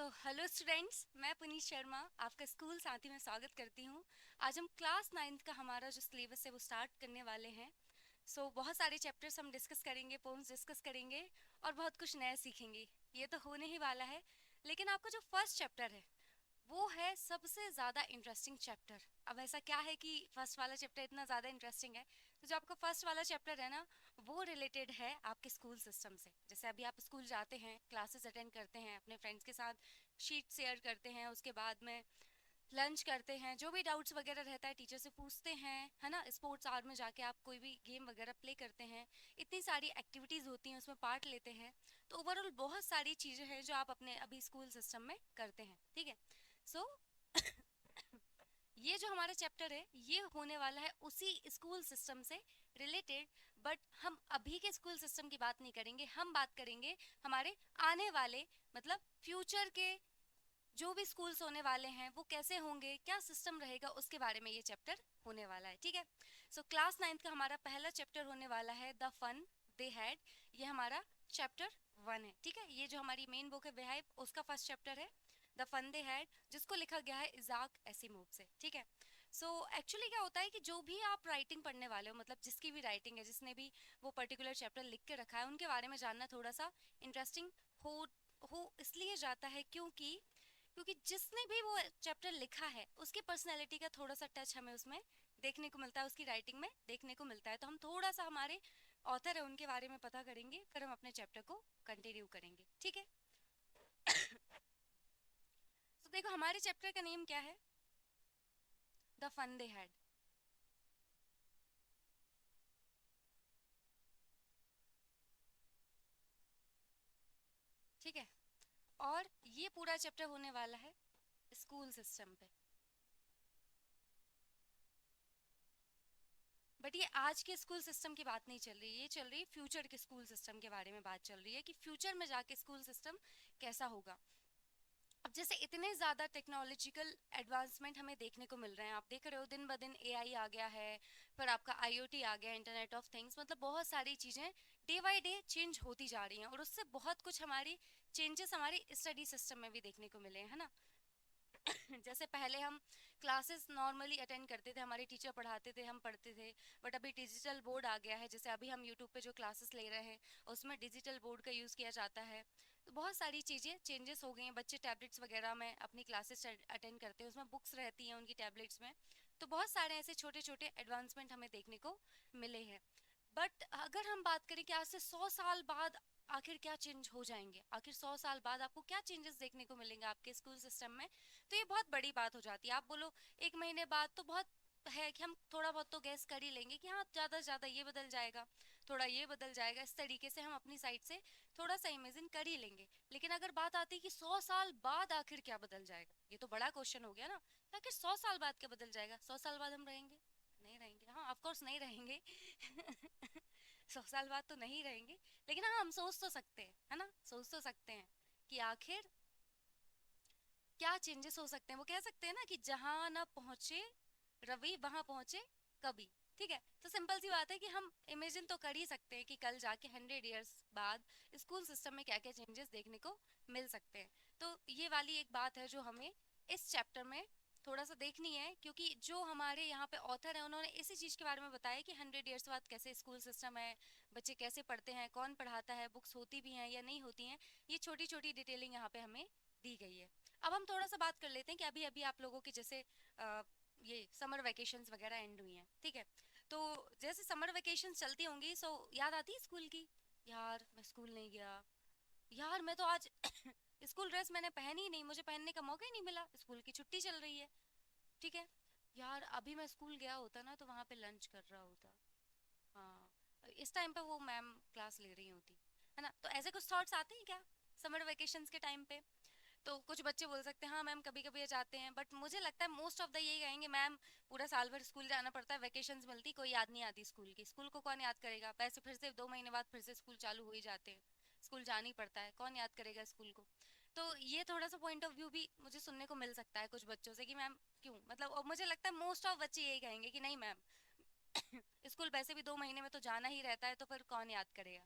Hello students, मैं पुनीत शर्मा आपका school साथी में स्वागत करती हूँ। आज हम क्लास नाइन्थ का हमारा जो सिलेबस है वो स्टार्ट करने वाले हैं। बहुत सारे चैप्टर्स हम डिस्कस करेंगे, पोम्स डिस्कस करेंगे और बहुत कुछ नया सीखेंगे। ये तो होने ही वाला है। लेकिन आपका जो फर्स्ट चैप्टर है वो है सबसे ज़्यादा इंटरेस्टिंग चैप्टर। अब ऐसा क्या है कि फर्स्ट वाला चैप्टर इतना ज़्यादा इंटरेस्टिंग है? तो जो आपका फर्स्ट वाला चैप्टर है ना, वो रिलेटेड है आपके स्कूल सिस्टम से। जैसे अभी आप स्कूल जाते हैं, क्लासेस अटेंड करते हैं, अपने फ्रेंड्स के साथ शीट शेयर करते हैं, उसके बाद में लंच करते हैं, जो भी डाउट्स वगैरह रहता है टीचर से पूछते हैं, है ना। स्पोर्ट्स आवर में जाके आप कोई भी गेम वगैरह प्ले करते हैं, इतनी सारी एक्टिविटीज़ होती हैं, उसमें पार्ट लेते हैं। तो ओवरऑल बहुत सारी चीज़ें हैं जो आप अपने अभी स्कूल सिस्टम में करते हैं, ठीक है। सो ये जो हमारा चैप्टर है ये होने वाला है उसी स्कूल सिस्टम से रिलेटेड। बट हम अभी के स्कूल सिस्टम की बात नहीं करेंगे, हम बात करेंगे हमारे आने वाले, मतलब फ्यूचर के जो भी स्कूल्स होने वाले हैं वो कैसे होंगे, क्या सिस्टम रहेगा, उसके बारे में ये चैप्टर होने वाला है, ठीक है। क्लास नाइन्थ का हमारा पहला चैप्टर होने वाला है द फन दे हैड। ये हमारा चैप्टर 1 है, ठीक है। ये जो हमारी मेन बुक है बिहाइव, उसका फर्स्ट चैप्टर है द फन दे हैड, जिसको लिखा गया है इजाक एसिमोव से, ठीक है। एक्चुअली क्या होता है कि जो भी आप राइटिंग पढ़ने वाले हो, मतलब जिसकी भी राइटिंग है, जिसने भी वो पर्टिकुलर चैप्टर लिख के रखा है, उनके बारे में जानना थोड़ा सा इंटरेस्टिंग हो इसलिए जाता है क्योंकि जिसने भी वो चैप्टर लिखा है उसकी पर्सनैलिटी का थोड़ा सा टच हमें उसमें देखने को मिलता है, उसकी राइटिंग में देखने को मिलता है। तो हम थोड़ा सा हमारे ऑथर है उनके बारे में पता करेंगे, फिर हम अपने चैप्टर को कंटिन्यू करेंगे, ठीक है। देखो हमारे चैप्टर का नेम क्या है, द फन दे हैड। ठीक है। और ये पूरा चैप्टर होने वाला है स्कूल सिस्टम पे। बट ये आज के स्कूल सिस्टम की बात नहीं चल रही है, ये चल रही है फ्यूचर के स्कूल सिस्टम के बारे में बात चल रही है कि फ्यूचर में जाके स्कूल सिस्टम कैसा होगा। अब जैसे इतने ज़्यादा टेक्नोलॉजिकल एडवांसमेंट हमें देखने को मिल रहे हैं, आप देख रहे हो दिन ब दिन एआई आ गया है, फिर आपका आईओटी आ गया, इंटरनेट ऑफ थिंग्स, मतलब बहुत सारी चीज़ें डे बाय डे चेंज होती जा रही हैं और उससे बहुत कुछ हमारी चेंजेस हमारे स्टडी सिस्टम में भी देखने को मिले हैं, है ना। जैसे पहले हम क्लासेस नॉर्मली अटेंड करते थे, हमारे टीचर पढ़ाते थे, हम पढ़ते थे। बट अभी डिजिटल बोर्ड आ गया है, जैसे अभी हम यूट्यूब पे जो क्लासेस ले रहे हैं उसमें डिजिटल बोर्ड का यूज़ किया जाता है। तो बहुत सारी चीज़ें चेंजेस हो गई हैं। बच्चे टैबलेट्स वगैरह में अपनी क्लासेस अटेंड करते हैं, उसमें बुक्स रहती हैं उनकी टैबलेट्स में। तो बहुत सारे ऐसे छोटे छोटे एडवांसमेंट हमें देखने को मिले हैं। बट अगर हम बात करें कि आज से 100 साल बाद आखिर क्या चेंज हो जाएंगे, आखिर 100 साल बाद आपको क्या चेंजेस देखने को मिलेंगे आपके स्कूल सिस्टम में, तो ये बहुत बड़ी बात हो जाती है। आप बोलो 1 महीने बाद तो बहुत है कि हम थोड़ा बहुत तो गैस कर ही लेंगे कि हाँ ज़्यादा से ज़्यादा ये बदल जाएगा, थोड़ा ये बदल जाएगा, इस तरीके से हम अपनी साइड से थोड़ा सा इमेजिन कर ही लेंगे। लेकिन अगर बात आती है कि 100 साल बाद आखिर क्या बदल जाएगा, ये तो बड़ा क्वेश्चन हो गया ना। आखिर 100 साल बाद क्या बदल जाएगा? 100 साल बाद हम रहेंगे? नहीं रहेंगे, हाँ ऑफ कोर्स नहीं रहेंगे। 100 साल बाद तो नहीं रहेंगे। लेकिन हाँ हम सोच तो सकते हैं, है ना, सोच तो सकते हैं कि आखिर क्या चेंजेस हो सकते हैं। वो कह सकते हैं ना कि जहां ना पहुंचे रवि वहां पहुंचे कभी। ठीक है, तो सिंपल सी बात है कि हम इमेजिन तो कर ही सकते हैं कि कल जाके 100 ईयर्स बाद स्कूल सिस्टम में क्या क्या चेंजेस देखने को मिल सकते हैं। तो ये वाली एक बात है जो हमें इस चैप्टर में थोड़ा सा देखनी है, क्योंकि जो हमारे यहाँ पे ऑथर है उन्होंने इसी चीज़ के बारे में बताया कि 100 ईयर्स बाद कैसे स्कूल सिस्टम है, बच्चे कैसे पढ़ते हैं, कौन पढ़ाता है, बुक्स होती भी हैं या नहीं होती हैं। ये छोटी छोटी डिटेलिंग यहाँ पे हमें दी गई है। अब हम थोड़ा सा बात कर लेते हैं कि अभी अभी आप लोगों की जैसे ये समर वेकेशंस वगैरह एंड हुई हैं, ठीक है। तो जैसे समर वेकेशंस चलती होंगी याद आती है स्कूल की। यार मैं स्कूल नहीं गया, यार मैं तो आज स्कूल ड्रेस मैंने पहनी ही नहीं, मुझे पहनने का मौका ही नहीं मिला, स्कूल की छुट्टी चल रही है, ठीक है। यार अभी मैं स्कूल गया होता ना तो वहाँ पे लंच कर रहा होता। हाँ, इस टाइम पे वो मैम क्लास ले रही होती, है ना। तो ऐसे कुछ थॉट्स आते हैं क्या समर वेकेशंस के टाइम पे? तो कुछ बच्चे बोल सकते हैं हाँ मैम कभी कभी ये जाते हैं, बट मुझे लगता है मोस्ट ऑफ द यही कहेंगे मैम पूरा साल भर स्कूल जाना पड़ता है, वेकेशंस मिलती कोई याद नहीं आती स्कूल की, स्कूल को कौन याद करेगा, वैसे फिर से 2 महीने बाद फिर से स्कूल चालू हो ही जाते हैं, स्कूल जाना ही पड़ता है, कौन याद करेगा स्कूल को। तो ये थोड़ा सा पॉइंट ऑफ व्यू भी मुझे सुनने को मिल सकता है कुछ बच्चों से कि मैम क्यों, मतलब, और मुझे लगता है मोस्ट ऑफ बच्चे यही कहेंगे कि नहीं मैम स्कूल वैसे भी 2 महीने में तो जाना ही रहता है, तो फिर कौन याद करेगा।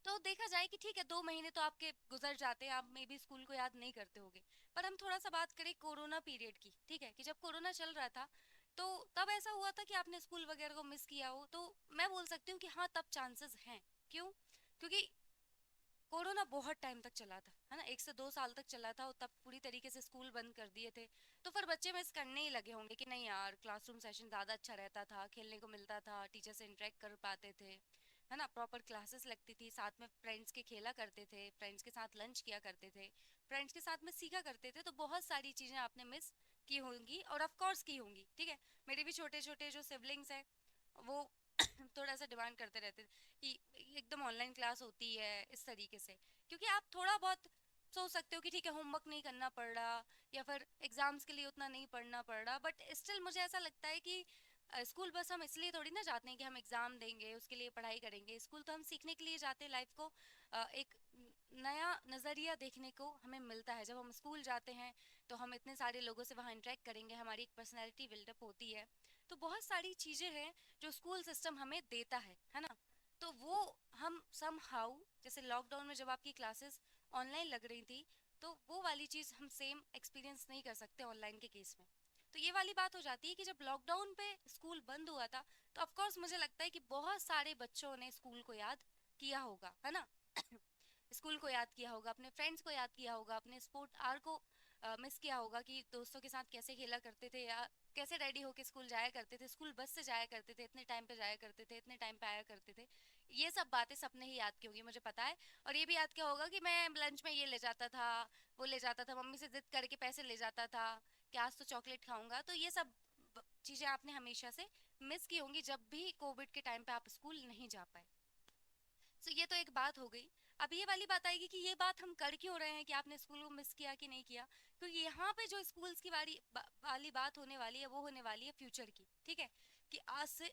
तो देखा जाए कि ठीक है 2 महीने तो आपके गुजर जाते हैं, आप मे बी स्कूल को याद नहीं करते होगे। पर हम थोड़ा सा बात करें कोरोना पीरियड की, ठीक है, कि जब कोरोना चल रहा था तो तब ऐसा हुआ था कि आपने स्कूल वगैरह को मिस किया हो, तो मैं बोल सकती हूँ कि हाँ तब चांसेस हैं। क्यों? क्योंकि कोरोना बहुत टाइम तक चला था, है ना, 1 से 2 साल तक चला था, और तब पूरी तरीके से स्कूल बंद कर दिए थे। तो फिर बच्चे मिस करने ही लगे होंगे कि नहीं यार, क्लासरूम सेशन ज़्यादा अच्छा रहता था, खेलने को मिलता था, टीचर से इंटरेक्ट कर पाते थे, है ना, प्रॉपर क्लासेस लगती थी, साथ में फ्रेंड्स के खेला करते थे, फ्रेंड्स के साथ लंच किया करते थे, फ्रेंड्स के साथ में सीखा करते थे। तो बहुत सारी चीज़ें आपने मिस की होंगी, और ऑफ कोर्स की होंगी, ठीक है। मेरे भी छोटे छोटे जो सिबलिंग्स हैं वो थोड़ा सा डिमांड करते रहते थे कि एकदम ऑनलाइन क्लास होती है इस तरीके से, क्योंकि आप थोड़ा बहुत सोच सकते हो कि ठीक है होमवर्क नहीं करना पड़ रहा, या फिर एग्जाम्स के लिए उतना नहीं पढ़ना पड़ रहा, बट स्टिल मुझे ऐसा लगता है कि स्कूल बस हम इसलिए थोड़ी ना जाते हैं कि हम एग्जाम देंगे उसके लिए पढ़ाई करेंगे। स्कूल तो हम सीखने के लिए जाते हैं, लाइफ को एक नया नज़रिया देखने को हमें मिलता है। जब हम स्कूल जाते हैं तो हम इतने सारे लोगों से वहाँ इंटरेक्ट करेंगे, हमारी एक पर्सनैलिटी बिल्डअप होती है। तो बहुत सारी चीज़ें हैं जो स्कूल सिस्टम हमें देता है ना। तो वो हम सम हाउ, जैसे लॉकडाउन में जब आपकी क्लासेस ऑनलाइन लग रही थी, तो वो वाली चीज़ हम सेम एक्सपीरियंस नहीं कर सकते ऑनलाइन के केस में। तो ये वाली बात हो जाती है कि जब लॉकडाउन पे स्कूल बंद हुआ था, तो ऑफ कोर्स मुझे लगता है कि बहुत सारे बच्चों ने स्कूल को याद किया होगा, है ना। स्कूल को याद किया होगा, अपने फ्रेंड्स को याद किया होगा, अपने स्पोर्ट आर को मिस किया होगा कि दोस्तों के साथ कैसे खेला करते थे, या कैसे रेडी होके स्कूल जाया करते थे, स्कूल बस से जाया करते थे, इतने टाइम पे जाया करते थे, इतने टाइम पे आया करते थे। ये सब बातें सबने ही याद की होंगी, मुझे पता है। और ये भी याद किया होगा कि मैं लंच में ये ले जाता था, वो ले जाता था, मम्मी से जिद करके पैसे ले जाता था कि आज तो चॉकलेट खाऊंगा। तो ये सब चीज़ें आपने हमेशा से मिस की होंगी जब भी कोविड के टाइम पे आप स्कूल नहीं जा पाए। सो ये तो एक बात हो गई। अब ये वाली बात आएगी कि ये बात हम कर क्यों रहे हैं कि आपने स्कूल को मिस किया कि नहीं किया। क्योंकि यहाँ पे जो स्कूल्स की वाली बात होने वाली है वो होने वाली है फ्यूचर की, ठीक है, कि आज से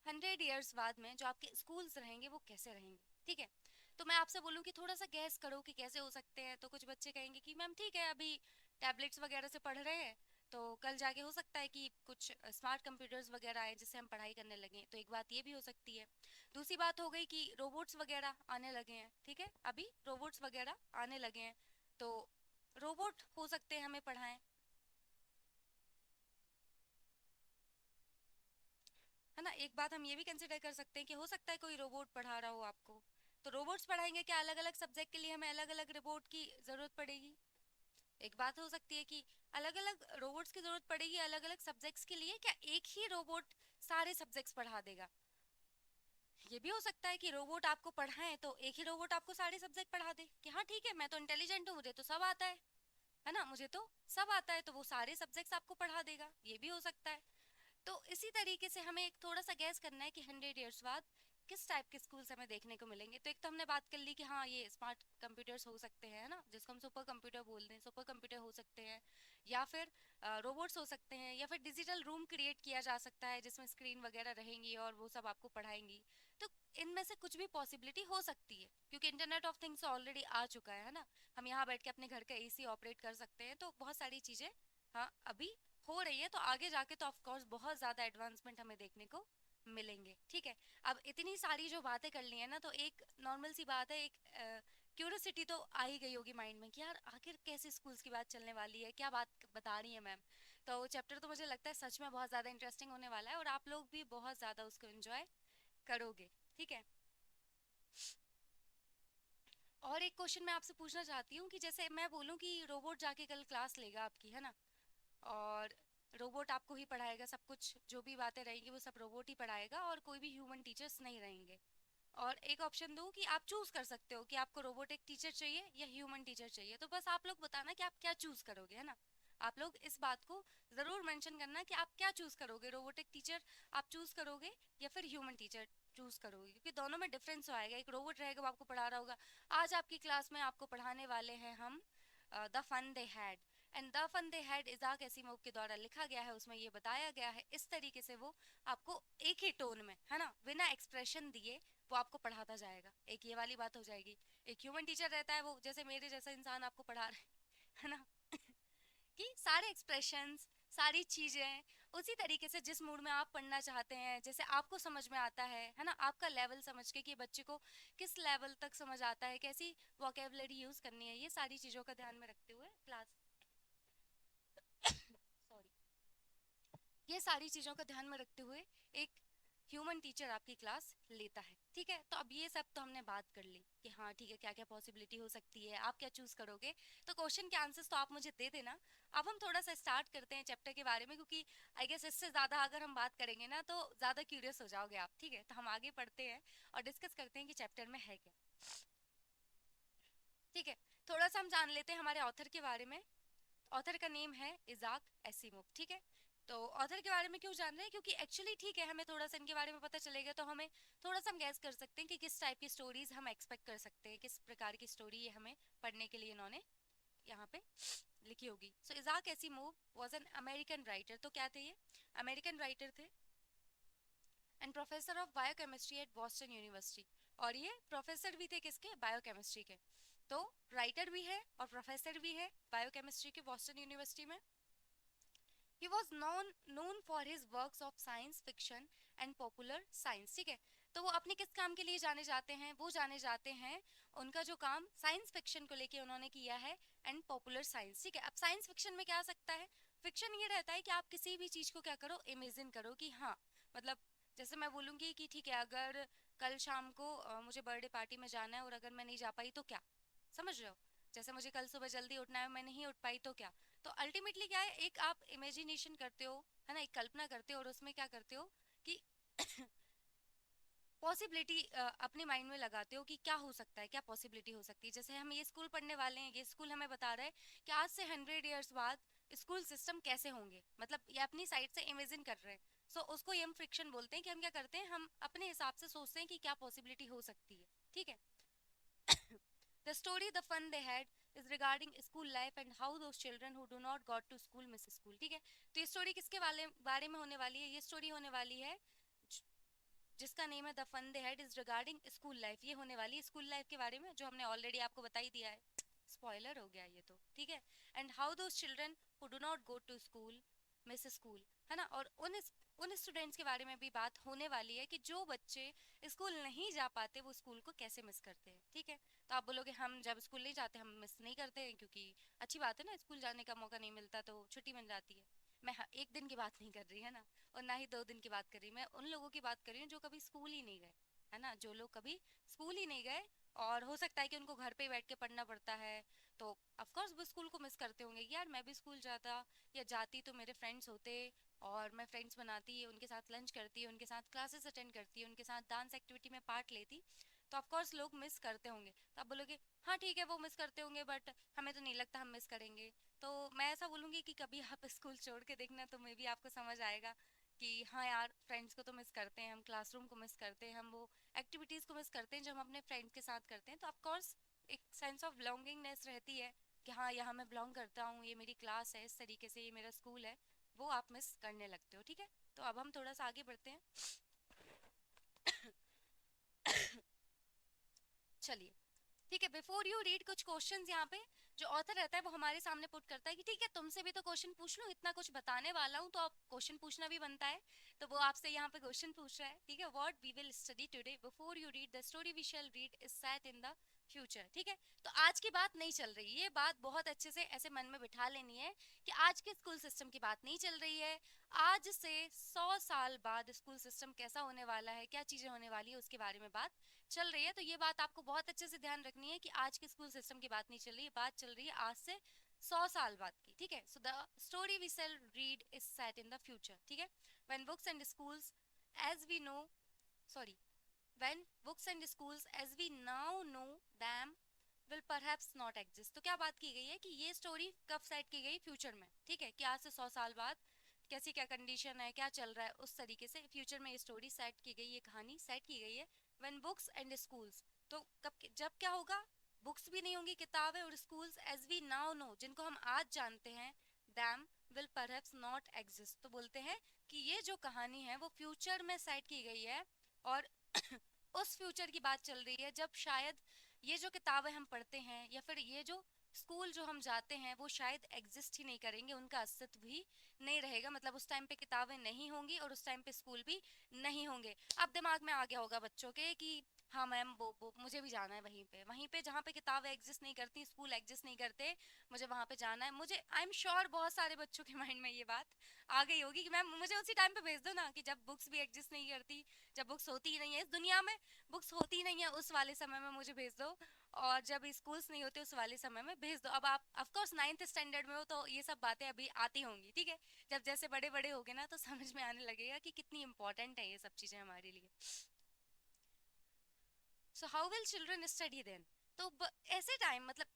100 ईयर्स बाद में जो आपके स्कूल्स रहेंगे वो कैसे रहेंगे, ठीक है। तो मैं आपसे बोलूँ कि थोड़ा सा गैस करो कि कैसे हो सकते हैं। तो कुछ बच्चे कहेंगे कि मैम ठीक है अभी टैबलेट्स वगैरह से पढ़ रहे हैं, तो कल जाके हो सकता है कि कुछ स्मार्ट कंप्यूटर्स वगैरह आए जिससे हम पढ़ाई करने लगे, तो एक बात ये भी हो सकती है। दूसरी बात हो गई कि रोबोट्स वगैरह आने लगे हैं, ठीक है, अभी रोबोट्स वगैरह आने लगे हैं, तो रोबोट हो सकते हैं हमें पढ़ाएं, है ना। एक बात हम ये भी कंसिडर कर सकते हैं कि हो सकता है कोई रोबोट पढ़ा रहा हो आपको, तो रोबोट्स पढ़ाएंगे क्या, अलग अलग सब्जेक्ट के लिए हमें अलग अलग रोबोट की ज़रूरत पड़ेगी। एक बात हो सकती है कि अलग अलग रोबोट्स की ज़रूरत पड़ेगी अलग अलग सब्जेक्ट्स के लिए, क्या एक ही रोबोट सारे सब्जेक्ट्स पढ़ा देगा। ये भी हो सकता है कि रोबोट आपको पढ़ाएं तो एक ही रोबोट आपको सारे सब्जेक्ट पढ़ा दे, कि हाँ ठीक है मैं तो इंटेलिजेंट हूँ, मुझे तो सब आता है ना, मुझे तो सब आता है, तो वो सारे सब्जेक्ट्स आपको पढ़ा देगा। ये भी हो सकता है। तो इसी तरीके से हमें एक थोड़ा सा गैस करना है कि 100 ईयर्स बाद किस टाइप के स्कूल्स हमें देखने को मिलेंगे। तो एक तो हमने बात कर ली कि हाँ ये स्मार्ट कंप्यूटर्स हो सकते हैं, है ना, जिसको हम सुपर कंप्यूटर बोलते हैं, सुपर कंप्यूटर हो सकते हैं, या फिर रोबोट्स हो सकते हैं, या फिर डिजिटल रूम क्रिएट किया जा सकता है जिसमें स्क्रीन वगैरह रहेंगी और वो सब आपको पढ़ाएंगी। तो इनमें से कुछ भी पॉसिबिलिटी हो सकती है, क्योंकि इंटरनेट ऑफ थिंग्स ऑलरेडी आ चुका है ना। हम यहाँ बैठ के अपने घर का एसी ऑपरेट कर सकते हैं, तो बहुत सारी चीज़ें हाँ अभी हो रही है। तो आगे जाके तो ऑफ कोर्स बहुत ज़्यादा एडवांसमेंट हमें देखने को मिलेंगे, ठीक है। अब इतनी सारी जो बातें कर ली है ना, तो एक नॉर्मल सी बात है, एक क्यूरियोसिटी तो आ ही गई होगी माइंड में कि यार आखिर कैसे स्कूल्स की बात चलने वाली है, क्या बात बता रही है मैम। तो चैप्टर तो मुझे लगता है सच में बहुत ज़्यादा इंटरेस्टिंग होने वाला है, और आप लोग भी बहुत ज़्यादा उसको एंजॉय करोगे, ठीक है। और एक क्वेश्चन मैं आपसे पूछना चाहती हूँ कि जैसे मैं बोलूँ कि रोबोट जाके कल क्लास लेगा आपकी, है ना, और रोबोट आपको ही पढ़ाएगा सब कुछ, जो भी बातें रहेंगी वो सब रोबोट ही पढ़ाएगा, और कोई भी ह्यूमन टीचर्स नहीं रहेंगे। और एक ऑप्शन दूं कि आप चूज कर सकते हो कि आपको रोबोटिक टीचर चाहिए या ह्यूमन टीचर चाहिए। तो बस आप लोग बताना कि आप क्या चूज करोगे, है ना। आप लोग इस बात को जरूर मेंशन करना कि आप क्या चूज करोगे, रोबोटिक टीचर आप चूज करोगे या फिर ह्यूमन टीचर चूज करोगे, क्योंकि दोनों में डिफरेंस आएगा। एक रोबोट रहेगा वो आपको पढ़ा रहा होगा। आज आपकी क्लास में आपको पढ़ाने वाले हैं हम the fun they had, and the fun they had Isaac Asimov के द्वारा लिखा गया है, उसमें ये बताया गया है इस तरीके से वो आपको एक ही टोन में, है ना, बिना एक्सप्रेशन दिए वो आपको पढ़ाता जाएगा। एक ये वाली बात हो जाएगी। एक ह्यूमन टीचर रहता है, वो जैसे मेरे जैसा इंसान आपको पढ़ा रहे है ना, कि सारे एक्सप्रेशंस, सारी चीज़ें उसी तरीके से जिस मूड में आप पढ़ना चाहते हैं, जैसे आपको समझ में आता है ना, आपका लेवल समझ के कि बच्चे को किस लेवल तक समझ आता है, कैसी वोकेबलरी यूज करनी है, ये सारी चीजों का ध्यान में रखते हुए क्लास सॉरी ये सारी चीजों का ध्यान में रखते हुए एक ह्यूमन टीचर आपकी क्लास लेता है। ठीक है, तो अब ये सब तो हमने बात कर ली कि हाँ ठीक है, क्या क्या पॉसिबिलिटी हो सकती है, आप क्या चूज करोगे। तो क्वेश्चन के आंसर्स तो आप मुझे दे देना। अब हम थोड़ा सा स्टार्ट करते हैं चैप्टर के बारे में, क्योंकि आई गेस इससे ज्यादा अगर हम बात करेंगे ना तो ज्यादा क्यूरियस हो जाओगे आप। ठीक है, तो हम आगे पढ़ते हैं और डिस्कस करते हैं कि चैप्टर में है क्या। ठीक है, थोड़ा सा हम जान लेते हैं हमारे ऑथर के बारे में। ऑथर का नेम है इजाक एसिमोव। ठीक है, तो ऑथर के बारे में क्यों जान रहे हैं, क्योंकि एक्चुअली ठीक है, हमें थोड़ा सा इनके बारे में पता चलेगा तो हमें थोड़ा सा हम गैस कर सकते हैं कि किस टाइप की स्टोरीज हम एक्सपेक्ट कर सकते हैं, किस प्रकार की स्टोरी ये हमें पढ़ने के लिए इन्होंने यहाँ पे लिखी होगी। So Isaac Asimov was an American writer. तो क्या थे ये, अमेरिकन राइटर थे and professor of biochemistry at Boston University. और ये प्रोफेसर भी थे किसके, बायोकेमिस्ट्री के। तो राइटर भी है और प्रोफेसर भी है बायोकेमिस्ट्री के बॉस्टन यूनिवर्सिटी में। He was known for his works of science fiction and popular science। ठीक है, तो वो अपने किस काम के लिए जाने जाते हैं, वो जाने जाते हैं उनका जो काम साइंस फिक्शन को लेके उन्होंने किया है एंड पॉपुलर साइंस। ठीक है, अब साइंस फिक्शन में क्या आ सकता है, फिक्शन ये रहता है कि आप किसी भी चीज को क्या करो, इमेजिन करो कि हाँ मतलब जैसे मैं बोलूंगी कि ठीक है अगर कल शाम को मुझे बर्थडे पार्टी में जाना है और अगर मैं नहीं जा पाई तो क्या, समझ रहे हो। जैसे मुझे कल सुबह जल्दी उठना है, मैं नहीं उठ पाई तो क्या। तो अल्टीमेटली क्या है, एक आप इमेजिनेशन करते हो, है ना, एक कल्पना करते हो और उसमें क्या करते हो कि पॉसिबिलिटी अपने माइंड में लगाते हो कि क्या हो सकता है, क्या पॉसिबिलिटी हो सकती है। जैसे हम ये स्कूल पढ़ने वाले हैं, ये स्कूल हमें बता रहा है कि आज से 100 ईयर्स बाद स्कूल सिस्टम कैसे होंगे, मतलब ये अपनी साइड से इमेजिन कर रहे हैं। सो उसको ये हम फ्रिक्शन बोलते हैं कि हम क्या करते हैं, हम अपने हिसाब से सोचते हैं कि क्या पॉसिबिलिटी हो सकती है। ठीक है, the story, the fun they had is regarding school life and how those children who do not got to school miss school। ठीक है, तो ये स्टोरी किसके बारे में होने वाली है, ये स्टोरी होने वाली है जिसका नेम है the fun they had is regarding school life. ये होने वाली है स्कूल लाइफ के बारे में, जो हमने ऑलरेडी आपको बता ही दिया है, स्पॉइलर हो गया ये तो। ठीक है, and how those children who do not go to school miss school, है ना। और उन स्टूडेंट्स के बारे में भी बात होने वाली है कि जो बच्चे स्कूल नहीं जा पाते वो स्कूल को कैसे मिस करते हैं। ठीक है, तो आप बोलोगे हम जब स्कूल नहीं जाते हम मिस नहीं करते हैं, क्योंकि अच्छी बात है ना, स्कूल जाने का मौका नहीं मिलता तो छुट्टी मिल जाती है। मैं एक दिन की बात नहीं कर रही है ना, और ना ही 2 दिन की बात कर रही, मैं उन लोगों की बात कर रही हूँ जो कभी स्कूल ही नहीं गए, है ना, जो लोग कभी स्कूल ही नहीं गए और हो सकता है कि उनको घर पे ही बैठ के पढ़ना पड़ता है। तो ऑफ कोर्स वो स्कूल को मिस करते होंगे कि यार मैं भी स्कूल जाता या जाती तो मेरे फ्रेंड्स होते और मैं फ्रेंड्स बनाती, उनके साथ लंच करती, उनके साथ क्लासेस अटेंड करती, उनके साथ डांस एक्टिविटी में पार्ट लेती। तो ऑफ कोर्स लोग मिस करते होंगे। तो आप बोलोगे हाँ ठीक है वो मिस करते होंगे, बट हमें तो नहीं लगता हम मिस करेंगे। तो मैं ऐसा बोलूँगी कि कभी आप स्कूल छोड़ के देखना तो मे भी आपको समझ आएगा कि हाँ यार फ्रेंड्स को तो मिस करते हैं हम, क्लासरूम को मिस करते हैं हम, वो एक्टिविटीज़ को मिस करते हैं जो हम अपने फ्रेंड्स के साथ करते हैं। तो ऑफकोर्स एक सेंस ऑफ बिलोंगिंगनेस रहती है कि हाँ यहाँ मैं बिलोंग करता हूँ, ये मेरी क्लास है, इस तरीके से ये मेरा स्कूल है, वो आप मिस करने लगते हो। ठीक है, तो अब हम थोड़ा सा आगे बढ़ते हैं। चलिए, ठीक है, बिफोर यू रीड कुछ क्वेश्चंस यहाँ पे जो ऑथर रहता है वो हमारे सामने पुट करता है कि ठीक है तुमसे भी तो क्वेश्चन पूछ लूं, इतना कुछ बताने वाला हूँ तो आप क्वेश्चन पूछना भी बनता है। तो वो आपसे यहाँ पे क्वेश्चन पूछ रहा है। ठीक है, what we will study today before you read the story we shall read is set in the future. ठीक है, तो आज की बात नहीं चल रही, ये बात बहुत अच्छे से ऐसे मन में बिठा लेनी है कि आज के स्कूल सिस्टम की बात नहीं चल रही है। आज से 100 साल बाद स्कूल सिस्टम कैसा होने वाला है, क्या चीजें होने वाली है, उसके बारे में बात चल रही है। तो ये बात आपको बहुत अच्छे से ध्यान रखनी है कि आज के स्कूल सिस्टम की बात नहीं चल रही, बात चल रही है आज से 100 साल बाद की। ठीक है, so the story we shall read is set in the future. ठीक है, when books and schools as we know sorry when books and schools as we now know them will perhaps not exist. तो क्या बात की गई है कि ये स्टोरी कब सेट की गई, फ्यूचर में। ठीक है, कि आज से 100 साल बाद कैसी क्या कंडीशन है, क्या चल रहा है, उस तरीके से फ्यूचर में ये स्टोरी सेट की गई, ये कहानी सेट की गई है। व्हेन बुक्स एंड स्कूल्स, तो कब जब क्या होगा, बुक्स भी नहीं होंगी, किताबें, और schools as we now know, जिनको हम आज जानते हैं, them will perhaps not exist. तो बोलते हैं कि ये जो कहानी है वो फ्यूचर में सेट की गई है और उस फ्यूचर की बात चल रही है जब शायद ये जो किताबें हम पढ़ते हैं या फिर ये जो स्कूल जो हम जाते हैं वो शायद एग्जिस्ट ही नहीं करेंगे, उनका अस्तित्व भी नहीं रहेगा। मतलब उस टाइम पे किताबें नहीं होंगी और उस टाइम पे स्कूल भी नहीं होंगे। अब दिमाग में आ गया होगा बच्चों के कि हाँ मैम वो मुझे भी जाना है वहीं पे जहाँ पे किताबें एग्जिस्ट नहीं करती, स्कूल एग्जिस्ट नहीं करते, मुझे वहाँ पे जाना है। मुझे आई एम श्योर बहुत सारे बच्चों के माइंड में ये बात आ गई होगी कि मैम मुझे उसी टाइम पे भेज दो ना, कि जब बुक्स भी एग्जिस्ट नहीं करती, जब बुक्स होती ही नहीं है इस दुनिया में, बुक्स होती ही नहीं है उस वाले समय में मुझे भेज दो, और जब स्कूल्स नहीं होते उस वाले समय में भेज दो। अब आप ऑफ कोर्स 9th स्टैंडर्ड में हो तो ये सब बातें अभी आती होंगी, ठीक है। जब जैसे बड़े बड़े होगे ना तो समझ में आने लगेगा कि कितनी इंपॉर्टेंट है ये सब चीजें हमारे लिए। So how will children study then? तो ऐसे टाइम, मतलब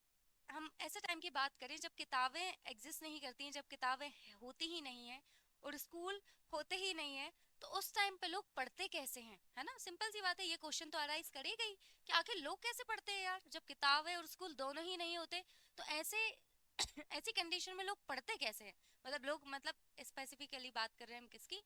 हम ऐसे टाइम की बात करें जब किताबें एग्जिस्ट नहीं करती हैं, जब किताबें होती ही नहीं है और स्कूल होते ही नहीं है, तो उस टाइम पे लोग पढ़ते कैसे हैं, है ना? सिंपल सी बात है, ये क्वेश्चन तो अराइज करेगा ही कि आखिर लोग कैसे पढ़ते हैं यार, जब किताबें और स्कूल दोनों ही नहीं होते। तो ऐसे ऐसी कंडीशन में लोग पढ़ते कैसे हैं? मतलब लोग, मतलब स्पेसिफिकली बात कर रहे हैं हम किसकी,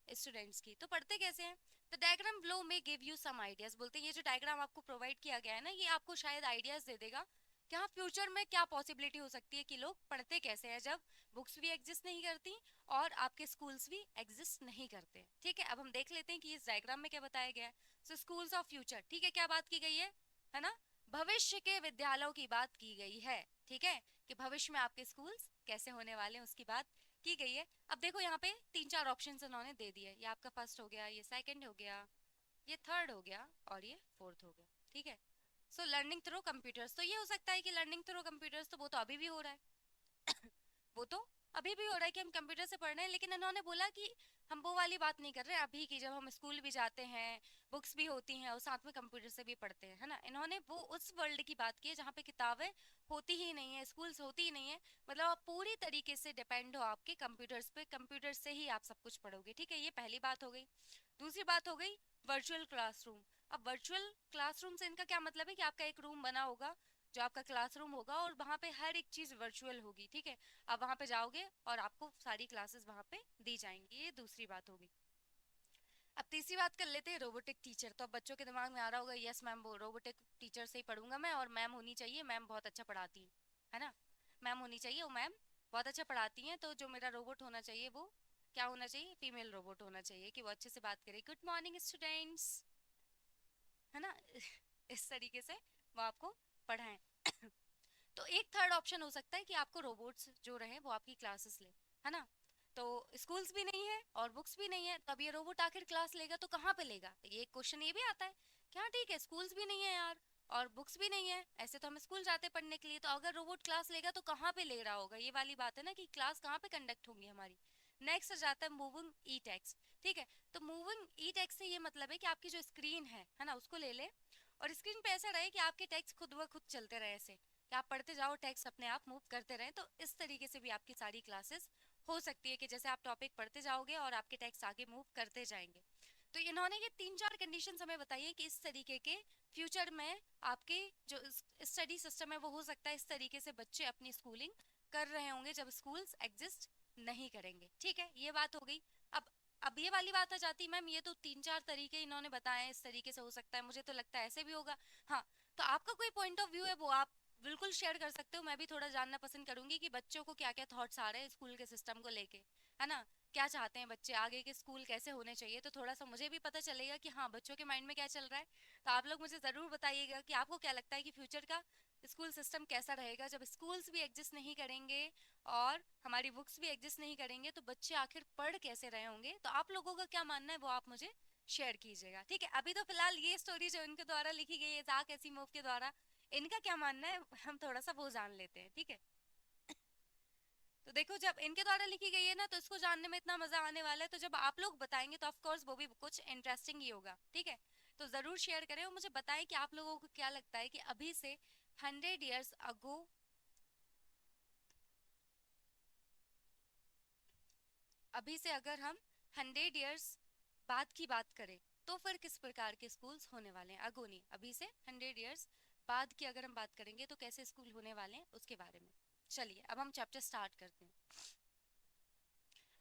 स्टूडेंट्स की, तो पढ़ते कैसे हैं? तो डायग्राम ब्लो में गिव यू सम आइडियाज, बोलते हैं ये जो डायग्राम आपको प्रोवाइड किया गया है ना, ये आपको शायद आइडियाज दे देगा कि हाँ फ्यूचर में क्या पॉसिबिलिटी हो सकती है कि लोग पढ़ते कैसे हैं जब बुक्स भी एग्जिस्ट नहीं करती और आपके स्कूल्स भी एग्जिस्ट नहीं करते। ठीक है, अब हम देख लेते हैं कि इस डायग्राम में क्या बताया गया है। सो स्कूल्स ऑफ फ्यूचर, ठीक है, क्या बात की गई है ना? भविष्य के विद्यालयों की बात की गई है, ठीक है, कि भविष्य में आपके स्कूल्स कैसे होने वाले हैं उसकी बात की गई है। अब देखो यहाँ पे तीन चार ऑप्शंस उन्होंने दे दिए, ये आपका फर्स्ट हो गया, ये सेकंड हो गया, ये थर्ड हो गया और ये फोर्थ हो गया, ठीक है। सो लर्निंग थ्रू कंप्यूटर्स, तो ये हो सकता है कि लर्निंग थ्रू कंप्यूटर्स, तो वो तो अभी भी हो रहा है वो तो अभी भी हो रहा है कि हम कंप्यूटर से पढ़ रहे हैं, लेकिन इन्होंने बोला कि हम वो वाली बात नहीं कर रहे अभी की, जब हम स्कूल भी जाते हैं, बुक्स भी होती हैं और साथ में कंप्यूटर से भी पढ़ते हैं, है ना? इन्होंने वो उस वर्ल्ड की बात की है जहाँ पे किताबें होती ही नहीं है, स्कूल्स होती ही नहीं है, मतलब आप पूरी तरीके से डिपेंड हो आपके कंप्यूटर्स पे, कंप्यूटर से ही आप सब कुछ पढ़ोगे, ठीक है। ये पहली बात हो गई। दूसरी बात हो गई वर्चुअल क्लासरूम। अब वर्चुअल क्लासरूम से इनका क्या मतलब है कि आपका एक रूम बना होगा जो आपका क्लासरूम होगा और वहाँ पे हर एक चीज वर्चुअल होगी, ठीक है। आप वहाँ पे जाओगे और आपको सारी क्लासेस वहाँ पे दी जाएंगी, ये दूसरी बात होगी। अब तीसरी बात कर लेते हैं रोबोटिक टीचर। तो अब बच्चों के दिमाग में आ रहा होगा यस मैम वो रोबोटिक टीचर से ही पढ़ूंगा मैं, और मैम होनी चाहिए, मैम बहुत अच्छा पढ़ाती हैं, है ना? मैम होनी चाहिए और मैम बहुत अच्छा पढ़ाती हैं, तो जो मेरा रोबोट होना चाहिए वो क्या होना चाहिए, फीमेल रोबोट होना चाहिए कि वो अच्छे से बात करे, गुड मॉर्निंग स्टूडेंट्स, है ना इस तरीके से वो आपको पढ़ाएं तो एक थर्ड ऑप्शन हो सकता है कि आपको रोबोट्स जो रहे वो आपकी क्लासेस ले, है ना? तो स्कूल्स भी नहीं है और बुक्स भी नहीं है, तो अब ये रोबोट आखिर क्लास लेगा तो कहाँ पे लेगा? ये एक क्वेश्चन ये भी आता है कि हाँ ठीक है, स्कूल्स भी नहीं है यार और बुक्स भी नहीं है, ऐसे तो हम स्कूल जाते पढ़ने के लिए, तो अगर रोबोट क्लास लेगा तो कहाँ पे ले रहा होगा? ये वाली बात है ना कि क्लास कहाँ पे कंडक्ट होंगी हमारी। नेक्स्ट आ जाता है मूविंग ई टेक्स्ट, ठीक है। तो मूविंग ई टेक्स्ट से ये मतलब है कि आपकी जो स्क्रीन है ना, उसको ले ले और स्क्रीन पे ऐसा रहे कि आपके टेक्स्ट खुद ब खुद चलते रहे, ऐसे कि आप पढ़ते जाओ, टेक्स्ट अपने आप मूव करते रहें। तो इस तरीके से भी आपकी सारी क्लासेस हो सकती है कि जैसे आप टॉपिक पढ़ते जाओगे और आपके टेक्स्ट आगे मूव करते जाएंगे। तो इन्होंने ये तीन चार कंडीशंस हमें बताई है कि इस तरीके के फ्यूचर में आपके जो स्टडी सिस्टम है वो हो सकता है, इस तरीके से बच्चे अपनी स्कूलिंग कर रहे होंगे जब स्कूल्स एग्जिस्ट नहीं करेंगे, ठीक है। ये बात हो गई। अब अब ये वाली बात आ जाती, मैम ये तो तीन चार तरीके इन्होंने बताए हैं, इस तरीके से हो सकता है, मुझे तो लगता है ऐसे भी होगा। हाँ, तो आपका कोई पॉइंट ऑफ व्यू है वो आप बिल्कुल शेयर कर सकते हो। मैं भी थोड़ा जानना पसंद करूंगी कि बच्चों को क्या क्या थॉट्स आ रहे हैं स्कूल के सिस्टम को लेके, है ना? क्या चाहते हैं बच्चे, आगे के स्कूल कैसे होने चाहिए, तो थोड़ा सा मुझे भी पता चलेगा कि हाँ बच्चों के माइंड में क्या चल रहा है। तो आप लोग मुझे ज़रूर बताइएगा कि आपको क्या लगता है कि फ्यूचर का स्कूल सिस्टम कैसा रहेगा जब स्कूल्स भी एग्जिस्ट नहीं करेंगे और हमारी बुक्स भी एग्जिस्ट नहीं करेंगे, तो बच्चे आखिर पढ़ कैसे रहे होंगे। तो आप लोगों का क्या मानना है वो आप मुझे शेयर कीजिएगा, ठीक है। अभी तो फिलहाल ये स्टोरी जो इनके द्वारा लिखी गई है जाक एसिमोव के द्वारा, इनका क्या मानना है हम थोड़ा सा वो जान लेते हैं, ठीक है। तो देखो जब इनके द्वारा लिखी गई है ना तो इसको जानने में इतना मजा आने वाला है, तो जब आप लोग बताएंगे तो ऑफ कोर्स वो भी कुछ इंटरेस्टिंग ही होगा, ठीक है। तो जरूर शेयर करें और मुझे बताएं कि आप लोगों को क्या लगता है कि अभी से 100 years अगो, अभी से अगर हम 100 years बाद की बात करें तो फिर किस प्रकार के स्कूल्स होने वाले हैं, अगो नहीं, अभी से 100 years बाद की अगर हम बात करेंगे तो कैसे स्कूल होने वाले हैं उसके बारे में। चलिए अब हम चैप्टर स्टार्ट करते हैं।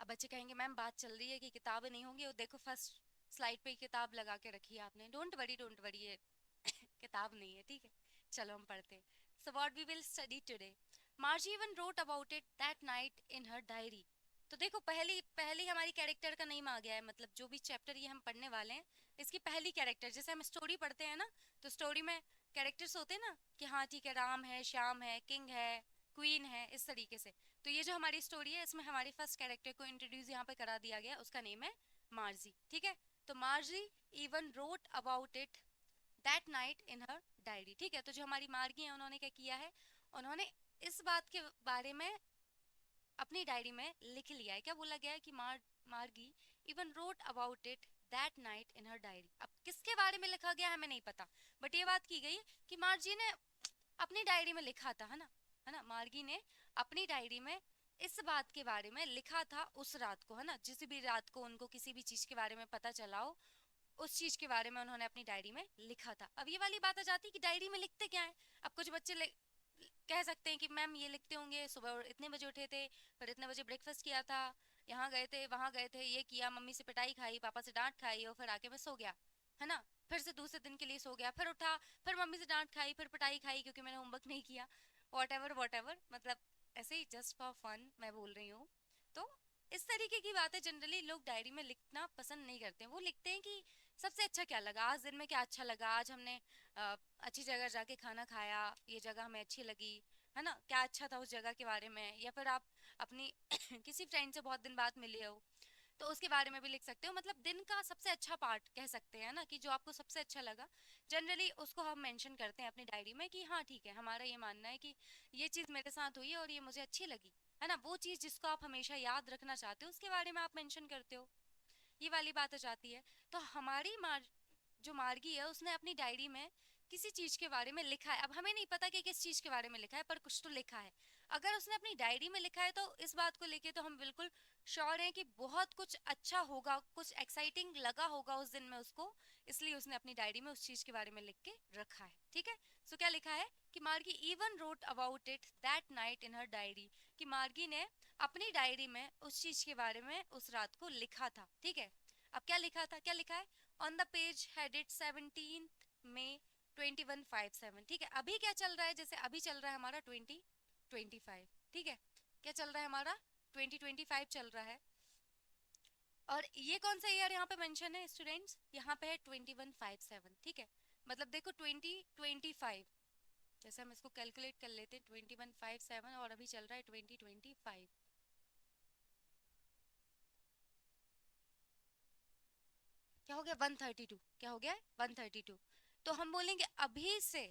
अब बच्चे कहेंगे मैम बात चल रही है कि किताबें नहीं होंगी, और देखो फर्स्ट स्लाइड पे ही किताब लगा के रखी है आपने, डोंट वरी ये किताब नहीं है, ठीक है। चलो हम पढ़ते हैं। So what we will study today, Margie even wrote about it that night in her diary. तो देखो पहली पहली हमारी कैरेक्टर का नेम आ गया है, मतलब जो भी चैप्टर ये हम पढ़ने वाले हैं इसकी पहली कैरेक्टर, जैसे हम स्टोरी पढ़ते हैं ना, तो स्टोरी में कैरेक्टर्स होते हैं ना कि हाँ ठीक है, राम है, श्याम है, किंग है, क्वीन है, इस तरीके से। तो ये जो हमारी स्टोरी है इसमें हमारे फर्स्ट कैरेक्टर को इंट्रोड्यूस यहाँ पे करा दिया गया, उसका नेम है मार्जी। ठीक है, तो मार्जी even wrote about it that night in her diary. ठीक है, तो जो हमारी मार्गी है उन्होंने क्या किया है, उन्होंने इस बात के बारे में अपनी डायरी में लिख लिया है। क्या बोला गया है कि मार्गी even wrote about it that night in her diary. अब किसके बारे में लिखा गया है हमें नहीं पता, बट ये बात की गई कि मार्जी ने अपनी डायरी में लिखा था, है ना, मार्गी ने अपनी डायरी में इस बात के बारे में लिखा था उस रात को, है ना, जिस भी रात को उनको किसी भी चीज के बारे में पता चला हो, उस चीज के बारे में उन्होंने अपनी डायरी में लिखा था। अब ये वाली बात आ जाती है कि डायरी में लिखते क्या है। अब कुछ बच्चे कह सकते हैं कि मैम ये लिखते होंगे सुबह इतने बजे उठे थे, फिर इतने बजे ब्रेकफास्ट किया था, यहाँ गए थे, वहां गए थे, ये किया, मम्मी से पिटाई खाई, पापा से डांट खाई, और फिर आके मैं सो गया, है ना, फिर से दूसरे दिन के लिए सो गया, फिर उठा, फिर मम्मी से डांट खाई, फिर पिटाई खाई क्योंकि मैंने होमवर्क नहीं किया, वॉट एवर, मतलब ऐसे ही जस्ट फॉर फन मैं बोल रही हूँ। तो इस तरीके की बातें जनरली लोग डायरी में लिखना पसंद नहीं करते हैं। वो लिखते हैं कि सबसे अच्छा क्या लगा आज दिन में, क्या अच्छा लगा आज हमने, अच्छी जगह जाके खाना खाया, ये जगह हमें अच्छी लगी, है ना, क्या अच्छा था उस जगह के बारे में, या फिर आप अपनी किसी फ्रेंड से बहुत दिन बाद मिले हो तो उसके बारे में भी लिख सकते हो। मतलब दिन का सबसे अच्छा पार्ट कह सकते हैं ना, कि जो आपको सबसे अच्छा लगा, जनरली उसको हम मेंशन करते हैं अपनी डायरी में कि हाँ ठीक है, हमारा ये मानना है कि ये चीज़ मेरे साथ हुई है और ये मुझे अच्छी लगी, है ना, वो चीज़ जिसको आप हमेशा याद रखना चाहते हो उसके बारे में आप मेंशन करते हो। ये वाली बात आ जाती है। तो हमारी जो मार्गी है उसने अपनी डायरी में किसी चीज के बारे में लिखा है। अब हमें नहीं पता कि किस चीज के बारे में लिखा है, पर कुछ तो लिखा है। अगर उसने अपनी डायरी में लिखा है तो इस बात को लेके तो हम बिल्कुल श्योर हैं कि बहुत कुछ अच्छा होगा, कुछ एक्साइटिंग लगा होगा उस दिन में उसको, इसलिए उसने अपनी डायरी में उस चीज के बारे में लिख के रखा है। ठीक है, सो क्या लिखा है कि मार्गी even wrote about it that night in her diary, कि मार्गी ने अपनी डायरी में उस चीज के बारे में उस रात को लिखा था। ठीक है, अब क्या लिखा था, क्या लिखा है, ऑन द पेज हेडेड 17 मई 2157। ठीक है, अभी क्या चल रहा है, जैसे अभी चल रहा है हमारा 2025। ठीक है, क्या चल रहा है हमारा 2025 चल रहा है। और ये कौन सा ईयर यहाँ पे मेंशन है स्टूडेंट्स, यहाँ पे है 2157। ठीक है, मतलब देखो 2025, जैसे हम इसको कैलकुलेट कर लेते हैं 2157 और अभी चल रहा है 2025, क्या हो गया 132, क्या हो गया 132। तो हम बोलेंगे अभी से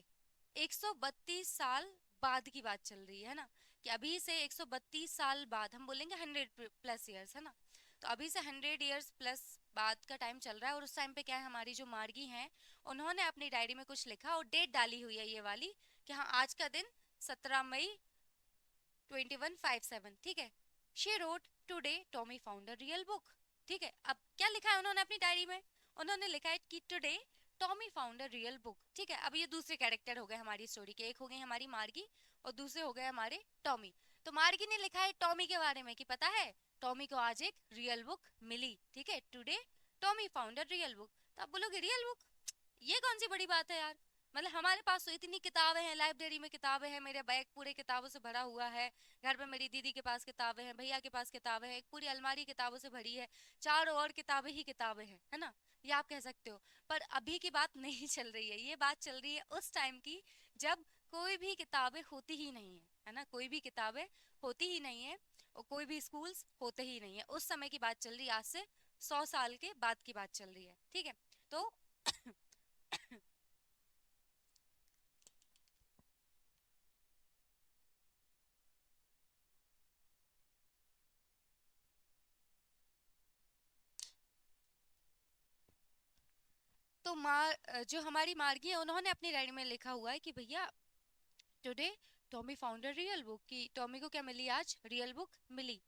132 साल बाद की बात चल रही है ना, कि अभी से 132 साल बाद, हम बोलेंगे 100 प्लस ईयर्स, है ना, तो अभी से 100 ईयर्स प्लस बाद का टाइम चल रहा है। और उस टाइम पे क्या है, हमारी जो मार्गी हैं उन्होंने अपनी डायरी में कुछ लिखा और डेट डाली हुई है ये वाली, कि हाँ आज का दिन 17 मई 2157। ठीक है, she wrote today Tommy found a real book. ठीक है, अब क्या लिखा है उन्होंने अपनी डायरी में, उन्होंने लिखा है कि today Tommy found a real book. ठीक है, अब ये दूसरे कैरेक्टर हो गए हमारी स्टोरी के, एक हो गई हमारी मार्गी और दूसरे हो गए हमारे टॉमी। तो मार्गी ने लिखा है टॉमी के बारे में कि पता है टॉमी को आज एक रियल बुक मिली। ठीक है, today Tommy found a real book. तो आप बोलोगे रियल बुक, ये कौन सी बड़ी बात है यार, मतलब हमारे पास तो इतनी किताबें हैं, लाइब्रेरी में किताबें हैं, मेरे बैग पूरे किताबों से भरा हुआ है, घर में मेरी दीदी के पास किताबें हैं, भैया के पास किताबें हैं, एक पूरी अलमारी किताबों से भरी है, चारों ओर किताबें ही किताबें हैं, है ना, ये आप कह सकते हो। पर अभी की बात नहीं चल रही है, ये बात चल रही है उस टाइम की जब कोई भी किताबें होती ही नहीं है ना, कोई भी किताबें होती ही नहीं है और कोई भी स्कूल्स होते ही नहीं है, उस समय की बात चल रही है, आज से 100 साल के बाद की बात चल रही है। ठीक है, तो तो जो हमारी मार्गी है उन्होंने अपनी डायरी में लिखा हुआ है कि भैया today Tommy found a real book, कि टॉमी को क्या मिली आज, रियल बुक मिली।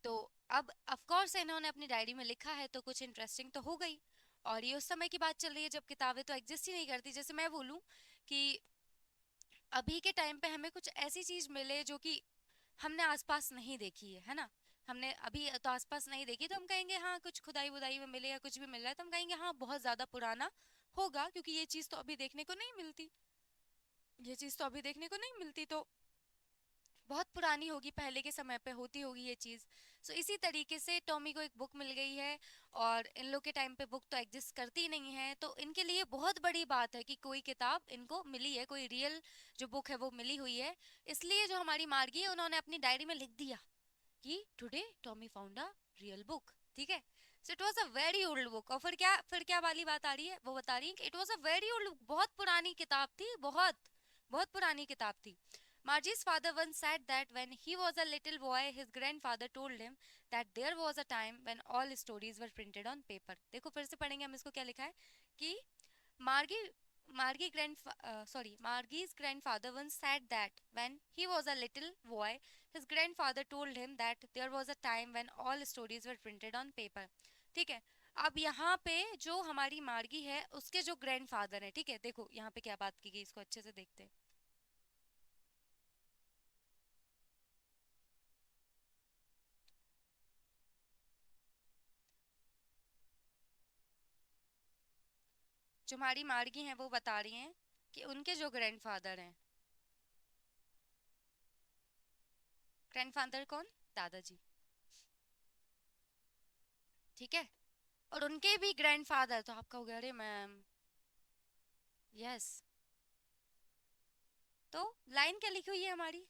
तो अब ऑफ कोर्स इन्होंने अपनी डायरी में लिखा है तो कुछ इंटरेस्टिंग तो हो गई। और ये उस समय की बात चल रही है जब किताबें तो एग्जिस्ट ही नहीं करती। जैसे मैं बोलूं कि अभी के टाइम पे हमें कुछ ऐसी चीज मिले जो कि हमने आसपास नहीं देखी है ना, हमने अभी तो आसपास नहीं देखी, तो हम कहेंगे हाँ कुछ खुदाई बुदाई में मिले या कुछ भी मिल रहा है तो हम कहेंगे हाँ बहुत ज्यादा पुराना होगा, क्योंकि ये चीज तो अभी देखने को नहीं मिलती, ये चीज तो अभी देखने को नहीं मिलती। तो बहुत पुरानी होगी, पहले के समय पे होती होगी ये चीज़। सो इसी तरीके से टॉमी को एक बुक मिल गई है, और इन लोग के टाइम पे बुक तो एग्जिस्ट करती ही नहीं है, तो इनके लिए बहुत बड़ी बात है कि कोई किताब इनको मिली है, कोई रियल जो बुक है वो मिली हुई है। इसलिए जो हमारी मार्गी है उन्होंने अपनी डायरी में लिख दिया कि today Tommy found a real book. ठीक है। So it was a very old book, और फिर क्या वाली बात आ रही है, वो बता रही है कि it was a very old book, बहुत पुरानी किताब थी, बहुत बहुत पुरानी किताब थी। Margie's father once said that when he was a little boy, his grandfather told him that there was a time when all stories were printed on paper. देखो फिर से पढ़ेंगे हम इसको, क्या लिखा है कि मार्गी Margie's grandfather once said that when he was a little boy, his grandfather told him that there was a time when all stories were printed on paper. ठीक है। अब यहाँ पे जो हमारी मार्गी है उसके जो ग्रैंडफादर है, ठीक है, देखो यहाँ पे क्या बात की गई, इसको अच्छे से देखते हैं। जो हमारी मार्गी हैं वो बता रही हैं कि उनके जो ग्रैंडफादर हैं, ग्रैंडफादर कौन, दादाजी, ठीक है, और उनके भी ग्रैंडफादर, तो आप कहोगे अरे मैम, यस, तो लाइन क्या लिखी हुई है हमारी,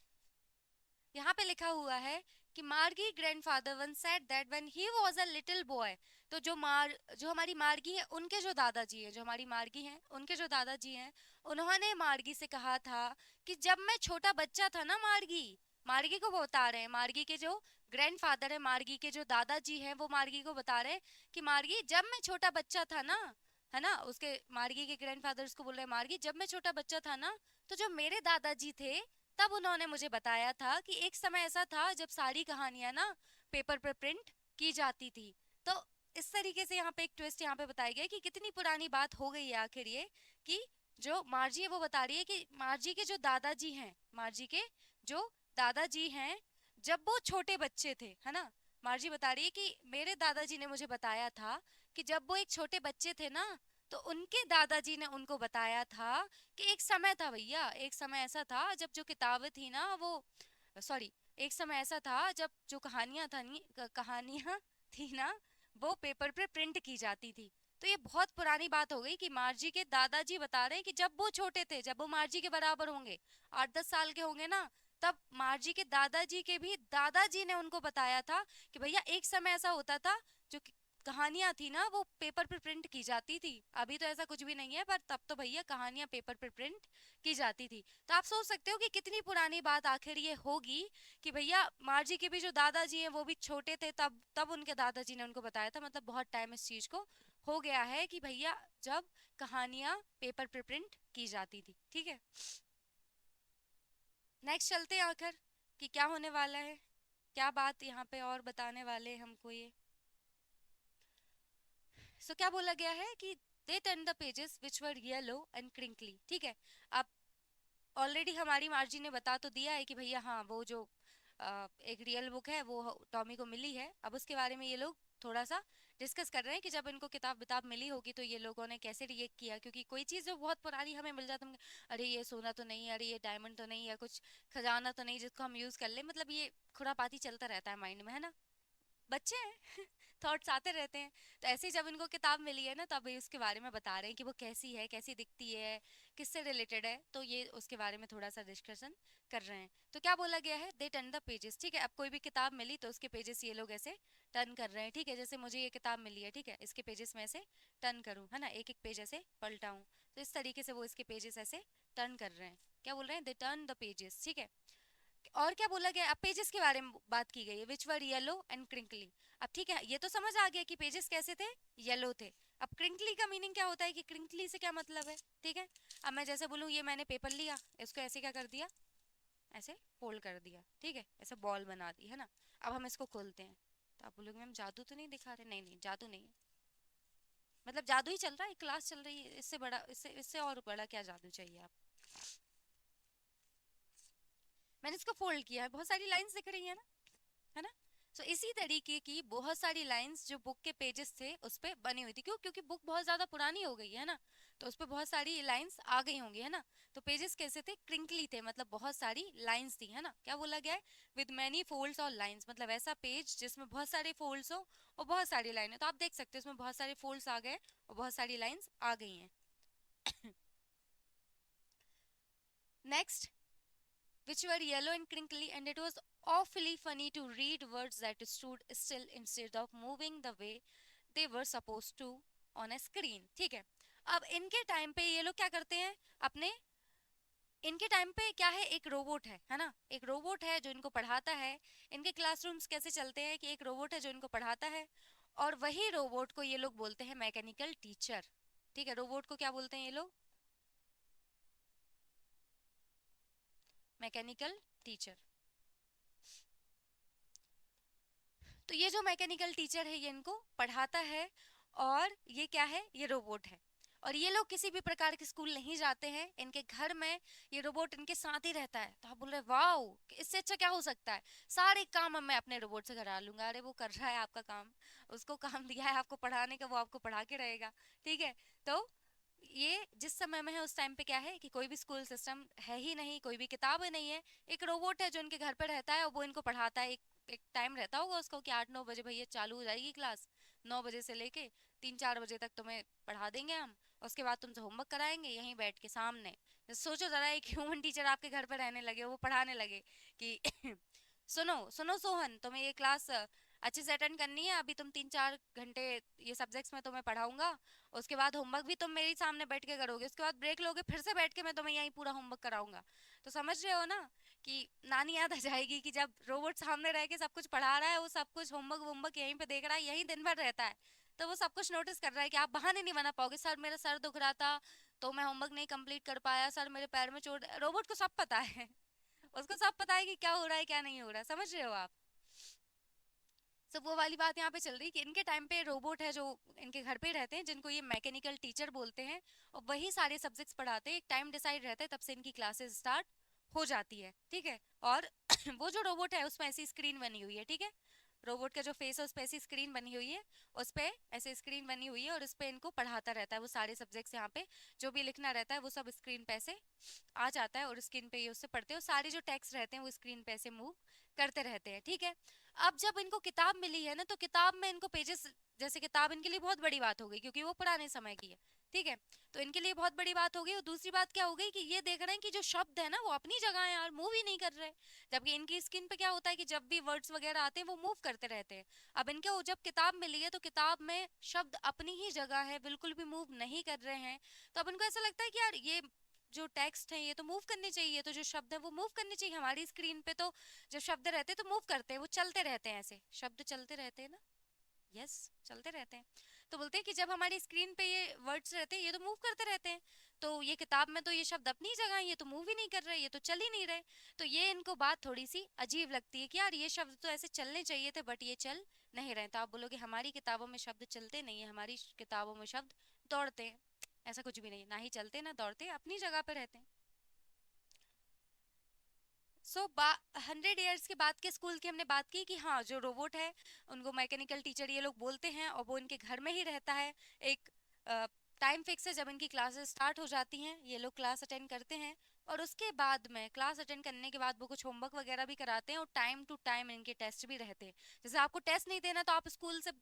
यहाँ पे लिखा हुआ है कि मार्गी grandfather one said that when he was a little boy. तो जो हमारी मार्गी है उनके जो दादाजी है, जो हमारी मार्गी हैं उनके जो दादाजी हैं, उन्होंने मार्गी से कहा था कि जब मैं छोटा बच्चा था ना, मार्गी मार्गी को वो बता रहे हैं, मार्गी के जो ग्रैंडफादर है, मार्गी के जो दादाजी हैं, वो मार्गी को बता रहे हैं कि मार्गी जब मैं छोटा बच्चा था ना, है ना, उसके मार्गी के ग्रैंडफादर उसको बोल रहे हैं, मार्गी जब मैं छोटा बच्चा था ना, तो जो मेरे दादाजी थे तब उन्होंने मुझे बताया था कि एक समय ऐसा था जब सारी कहानियां ना पेपर पर प्रिंट की जाती थी। तो इस तरीके से यहाँ पे एक ट्विस्ट यहाँ पे बताया गया है कि कितनी पुरानी बात हो गई है आखिर ये, कि जो मार्जी है वो बता रही है कि मार्जी के जो दादाजी हैं, मार्जी के जो दादाजी हैं, जब वो छोटे बच्चे थे, है ना, मार्जी बता रही है कि मेरे दादाजी ने मुझे बताया था कि जब वो एक छोटे बच्चे थे ना, तो उनके दादाजी ने उनको बताया था कि एक समय था भैया, एक समय ऐसा था जब जो किताबें थी ना वो, सॉरी, एक समय ऐसा था जब जो कहानियां थी ना, वो पेपर पे प्रिंट की जाती थी। तो ये बहुत पुरानी बात हो गई कि मार्जी के दादाजी बता रहे हैं कि जब वो छोटे थे, जब वो मार्जी के बराबर होंगे, 8-10 साल के होंगे ना, तब मार्जी के दादाजी के भी दादाजी ने उनको बताया था कि भैया एक समय ऐसा होता था, जो कहानियां थी ना वो पेपर पर प्रिंट की जाती थी। अभी तो ऐसा कुछ भी नहीं है, पर तब तो भैया कहानियां पेपर पर प्रिंट की जाती थी। तो आप सोच सकते हो कि कितनी पुरानी बात आखिर ये होगी कि भैया मार्जी के भी जो दादाजी हैं वो भी छोटे थे तब तब उनके दादाजी ने उनको बताया था, मतलब बहुत टाइम इस चीज को हो गया है कि भैया जब कहानियां पेपर पर प्रिंट की जाती थी। ठीक है, नेक्स्ट चलते हैं आखिर कि क्या होने वाला है, क्या बात यहाँ पे और बताने वाले हैं हमको ये। सो क्या बोला गया है कि they turn the pages which were yellow and crinkly. ठीक है, अब ऑलरेडी हमारी मार्जी ने बता तो दिया है कि भैया हाँ वो जो एक रियल बुक है वो टॉमी को मिली है। अब उसके बारे में ये लोग थोड़ा सा डिस्कस कर रहे हैं कि जब इनको किताब विताब मिली होगी तो ये लोगों ने कैसे रिएक्ट किया, क्योंकि कोई चीज़ जो बहुत पुरानी हमें मिल जाती है, अरे ये सोना तो नहीं, अरे ये डायमंड तो नहीं, या कुछ खजाना तो नहीं जिसको हम यूज़ कर ले, मतलब ये खुरापाती चलता रहता है माइंड में, है ना, बच्चे हैं थॉट्स आते रहते हैं। तो ऐसे ही जब इनको किताब मिली है ना, तब ये उसके बारे में बता रहे हैं कि वो कैसी है, कैसी दिखती है, किससे रिलेटेड है, तो ये उसके बारे में थोड़ा सा डिस्कशन कर रहे हैं। तो क्या बोला गया है, दे टर्न द पेजेस। ठीक है, अब कोई भी किताब मिली तो उसके पेजेस ये लोग ऐसे टर्न कर रहे हैं। ठीक है, जैसे मुझे ये किताब मिली है, ठीक है, इसके पेजेस में ऐसे टर्न करूँ, है ना, एक एक पेज ऐसे पलटाऊँ, तो इस तरीके से वो इसके पेजेस ऐसे टर्न कर रहे हैं। क्या बोल रहे हैं, दे टर्न द पेजेस। ठीक है, और क्या बोला गया, अब पेजेस के बारे में बात की गई है, विच वर येलो एंड क्रिंकली। अब ठीक है, ये तो समझ आ गया कि पेजेस कैसे थे, येलो थे। अब क्रिंकली का मीनिंग क्या होता है, कि क्रिंकली से क्या मतलब है। ठीक है, अब मैं जैसे बोलूँ ये मैंने पेपर लिया, इसको ऐसे क्या कर दिया, ऐसे फोल्ड कर दिया, ठीक है, ऐसे बॉल बना दी, है ना। अब हम इसको खोलते हैं, तो आप बोलोगे मैम जादू तो नहीं दिखा रहे, नहीं नहीं जादू नहीं है, मतलब जादू ही चल रहा है, क्लास चल रही है, इससे बड़ा, इससे इससे और बड़ा क्या जादू चाहिए आप। मैंने इसको फोल्ड किया है, बहुत सारी लाइंस दिख रही है ना, है ना। सो इसी तरीके की बहुत सारी लाइंस जो बुक के पेजेस थे उस पे बनी हुई थी। क्यों? क्योंकि बुक बहुत ज्यादा पुरानी हो गई है ना, तो उस पे बहुत सारी लाइंस आ गई होंगी, है ना। तो पेजेस कैसे थे? क्रिंकली थे, मतलब बहुत सारी लाइंस थी, है ना। क्या बोला गया है? विद मैनी फोल्ड्स और लाइंस, मतलब ऐसा पेज जिसमें बहुत सारे फोल्ड्स हो और बहुत सारी लाइनें। तो आप देख सकते हो इसमें बहुत सारे फोल्ड्स आ गए और बहुत सारी लाइंस आ गई हैं। Next, which were yellow and crinkly, and it was awfully funny to read words that stood still instead of moving the way they were supposed to on a screen। ठीक है, अब इनके टाइम पे ये लोग क्या करते हैं अपने, इनके टाइम पे क्या है, एक रोबोट है ना, एक रोबोट है जो इनको पढ़ाता है। इनके क्लासरूम्स कैसे चलते हैं कि एक रोबोट है जो इनको पढ़ाता है, और वही रोबोट को ये लोग बोलते हैं मैकेनिकल टीचर। ठीक है, रोबोट को क्या बोलते हैं ये लोग? Mechanical teacher. तो ये जो मैकेनिकल टीचर है ये इनको पढ़ाता है, और ये क्या है, ये रोबोट है। और ये लोग किसी भी प्रकार के स्कूल नहीं जाते हैं, इनके घर में ये रोबोट इनके साथ ही रहता है। तो आप बोल रहे वाह, इससे अच्छा क्या हो सकता है, सारे काम अब मैं अपने रोबोट से करा लूंगा। अरे वो कर रहा है आपका काम, उसको काम दिया है आपको पढ़ाने का, वो आपको पढ़ा के रहेगा। ठीक है, तो ये जिस समय में है उस टाइम पे क्या है कि कोई भी स्कूल सिस्टम है ही नहीं, कोई भी किताबें नहीं है, एक रोबोट है जो इनके घर पे रहता है और वो इनको पढ़ाता है। एक टाइम रहता होगा उसको कि 8-9 बजे भैया चालू हो जाएगी क्लास, 9 बजे से लेके 3-4 बजे तक तुम्हें पढ़ा देंगे हम, उसके बाद तुमसे होमवर्क कराएंगे यहीं बैठ के सामने। तो सोचो जरा, एक ह्यूमन टीचर आपके घर पे रहने लगे, वो पढ़ाने लगे कि सुनो सुनो सोहन, तुम्हें ये क्लास अच्छे से अटेंड करनी है, अभी तुम 3-4 घंटे ये सब्जेक्ट्स में तुम्हें पढ़ाऊंगा, उसके बाद होमवर्क भी तुम मेरे सामने बैठ के करोगे, उसके बाद ब्रेक लोगे, फिर से बैठ के मैं तुम्हें यहीं पूरा होमवर्क कराऊंगा। तो समझ रहे हो ना कि नानी याद आ जाएगी कि जब रोबोट सामने रह के सब कुछ पढ़ा रहा है, वो सब कुछ होमवर्क वोमवर्क यहीं पे देख रहा है, यहीं दिन भर रहता है। तो वो सब कुछ नोटिस कर रहा है कि आप बहाने नहीं बना पाओगे, सर मेरा सर दुख रहा था तो मैं होमवर्क नहीं कंप्लीट कर पाया, सर मेरे पैर में चोट। रोबोट को सब पता है, उसको सब पता है कि क्या हो रहा है क्या नहीं हो रहा है, समझ रहे हो आप। सब वो वाली बात यहाँ पे चल रही कि इनके टाइम पे रोबोट है जो इनके घर पे रहते हैं, जिनको ये मैकेनिकल टीचर बोलते हैं, और वही सारे सब्जेक्ट्स पढ़ाते हैं। एक टाइम डिसाइड रहता है, तब से इनकी क्लासेस स्टार्ट हो जाती है। ठीक है, और वो जो रोबोट है उसमें ऐसी स्क्रीन बनी हुई है। ठीक है, रोबोट का जो फेस है उस पे ऐसी स्क्रीन बनी हुई है, उस पे ऐसे स्क्रीन बनी हुई है, और उस पे इनको पढ़ाता रहता है। वो सारे सब्जेक्ट्स यहाँ पे जो भी लिखना रहता है वो सब स्क्रीन पे ऐसे आ जाता है, और स्क्रीन पे ये उससे पढ़ते हैं, और सारे जो टेक्स्ट रहते हैं वो स्क्रीन पे ऐसे मूव करते रहते हैं। ठीक है, अब जब इनको किताब मिली है ना, तो किताब में इनको पेजेस, जैसे किताब इनके लिए बहुत बड़ी बात हो गई क्योंकि वो पुराने समय की है। ठीक है, तो इनके लिए बहुत बड़ी बात हो गई। और दूसरी बात क्या हो गई कि ये देख रहे हैं कि जो शब्द है ना वो अपनी जगह है यार, मूव ही नहीं कर रहे। जबकि इनकी स्क्रीन पे क्या होता है कि जब भी वर्ड्स वगैरह आते हैं वो मूव करते रहते हैं। अब इनके जब किताब मिली है तो किताब में शब्द अपनी ही जगह है, बिल्कुल भी मूव नहीं कर रहे हैं। तो अब इनको ऐसा लगता है कि यार ये जो टेक्स्ट है ये तो मूव करने चाहिए, तो जो शब्द है वो मूव करने चाहिए। हमारी स्क्रीन पे तो जब शब्द रहते हैं तो मूव करते हैं, वो चलते रहते हैं, ऐसे शब्द चलते रहते हैं ना। यस, चलते रहते हैं। तो बोलते हैं कि जब हमारी स्क्रीन पे ये वर्ड्स रहते हैं ये तो मूव करते रहते हैं, तो ये किताब में तो ये शब्द अपनी जगह है, ये तो मूव ही नहीं कर रहे, ये तो चल ही नहीं रहे। तो ये इनको बात थोड़ी सी अजीब लगती है कि यार ये शब्द तो ऐसे चलने चाहिए थे बट ये चल नहीं रहे। तो आप बोलोगे हमारी किताबों में शब्द चलते नहीं है, हमारी किताबों में शब्द दौड़ते हैं। ऐसा कुछ भी नहीं, ना ही चलते ना दौड़ते, अपनी जगह पे रहते हैं। सो 100 ईयर्स के बाद के स्कूल की हमने बात की कि हाँ जो रोबोट है उनको मैकेनिकल टीचर ये लोग बोलते हैं, और वो इनके घर में ही रहता है। एक टाइम फिक्स है जब इनकी क्लासेस स्टार्ट हो जाती हैं, ये लोग क्लास अटेंड करते हैं, और उसके बाद में क्लास अटेंड करने के बाद वो कुछ होमवर्क वगैरह भी कराते हैं, और टाइम टू टाइम इनके टेस्ट भी रहते हैं। जैसे आपको टेस्ट नहीं देना तो आप स्कूल से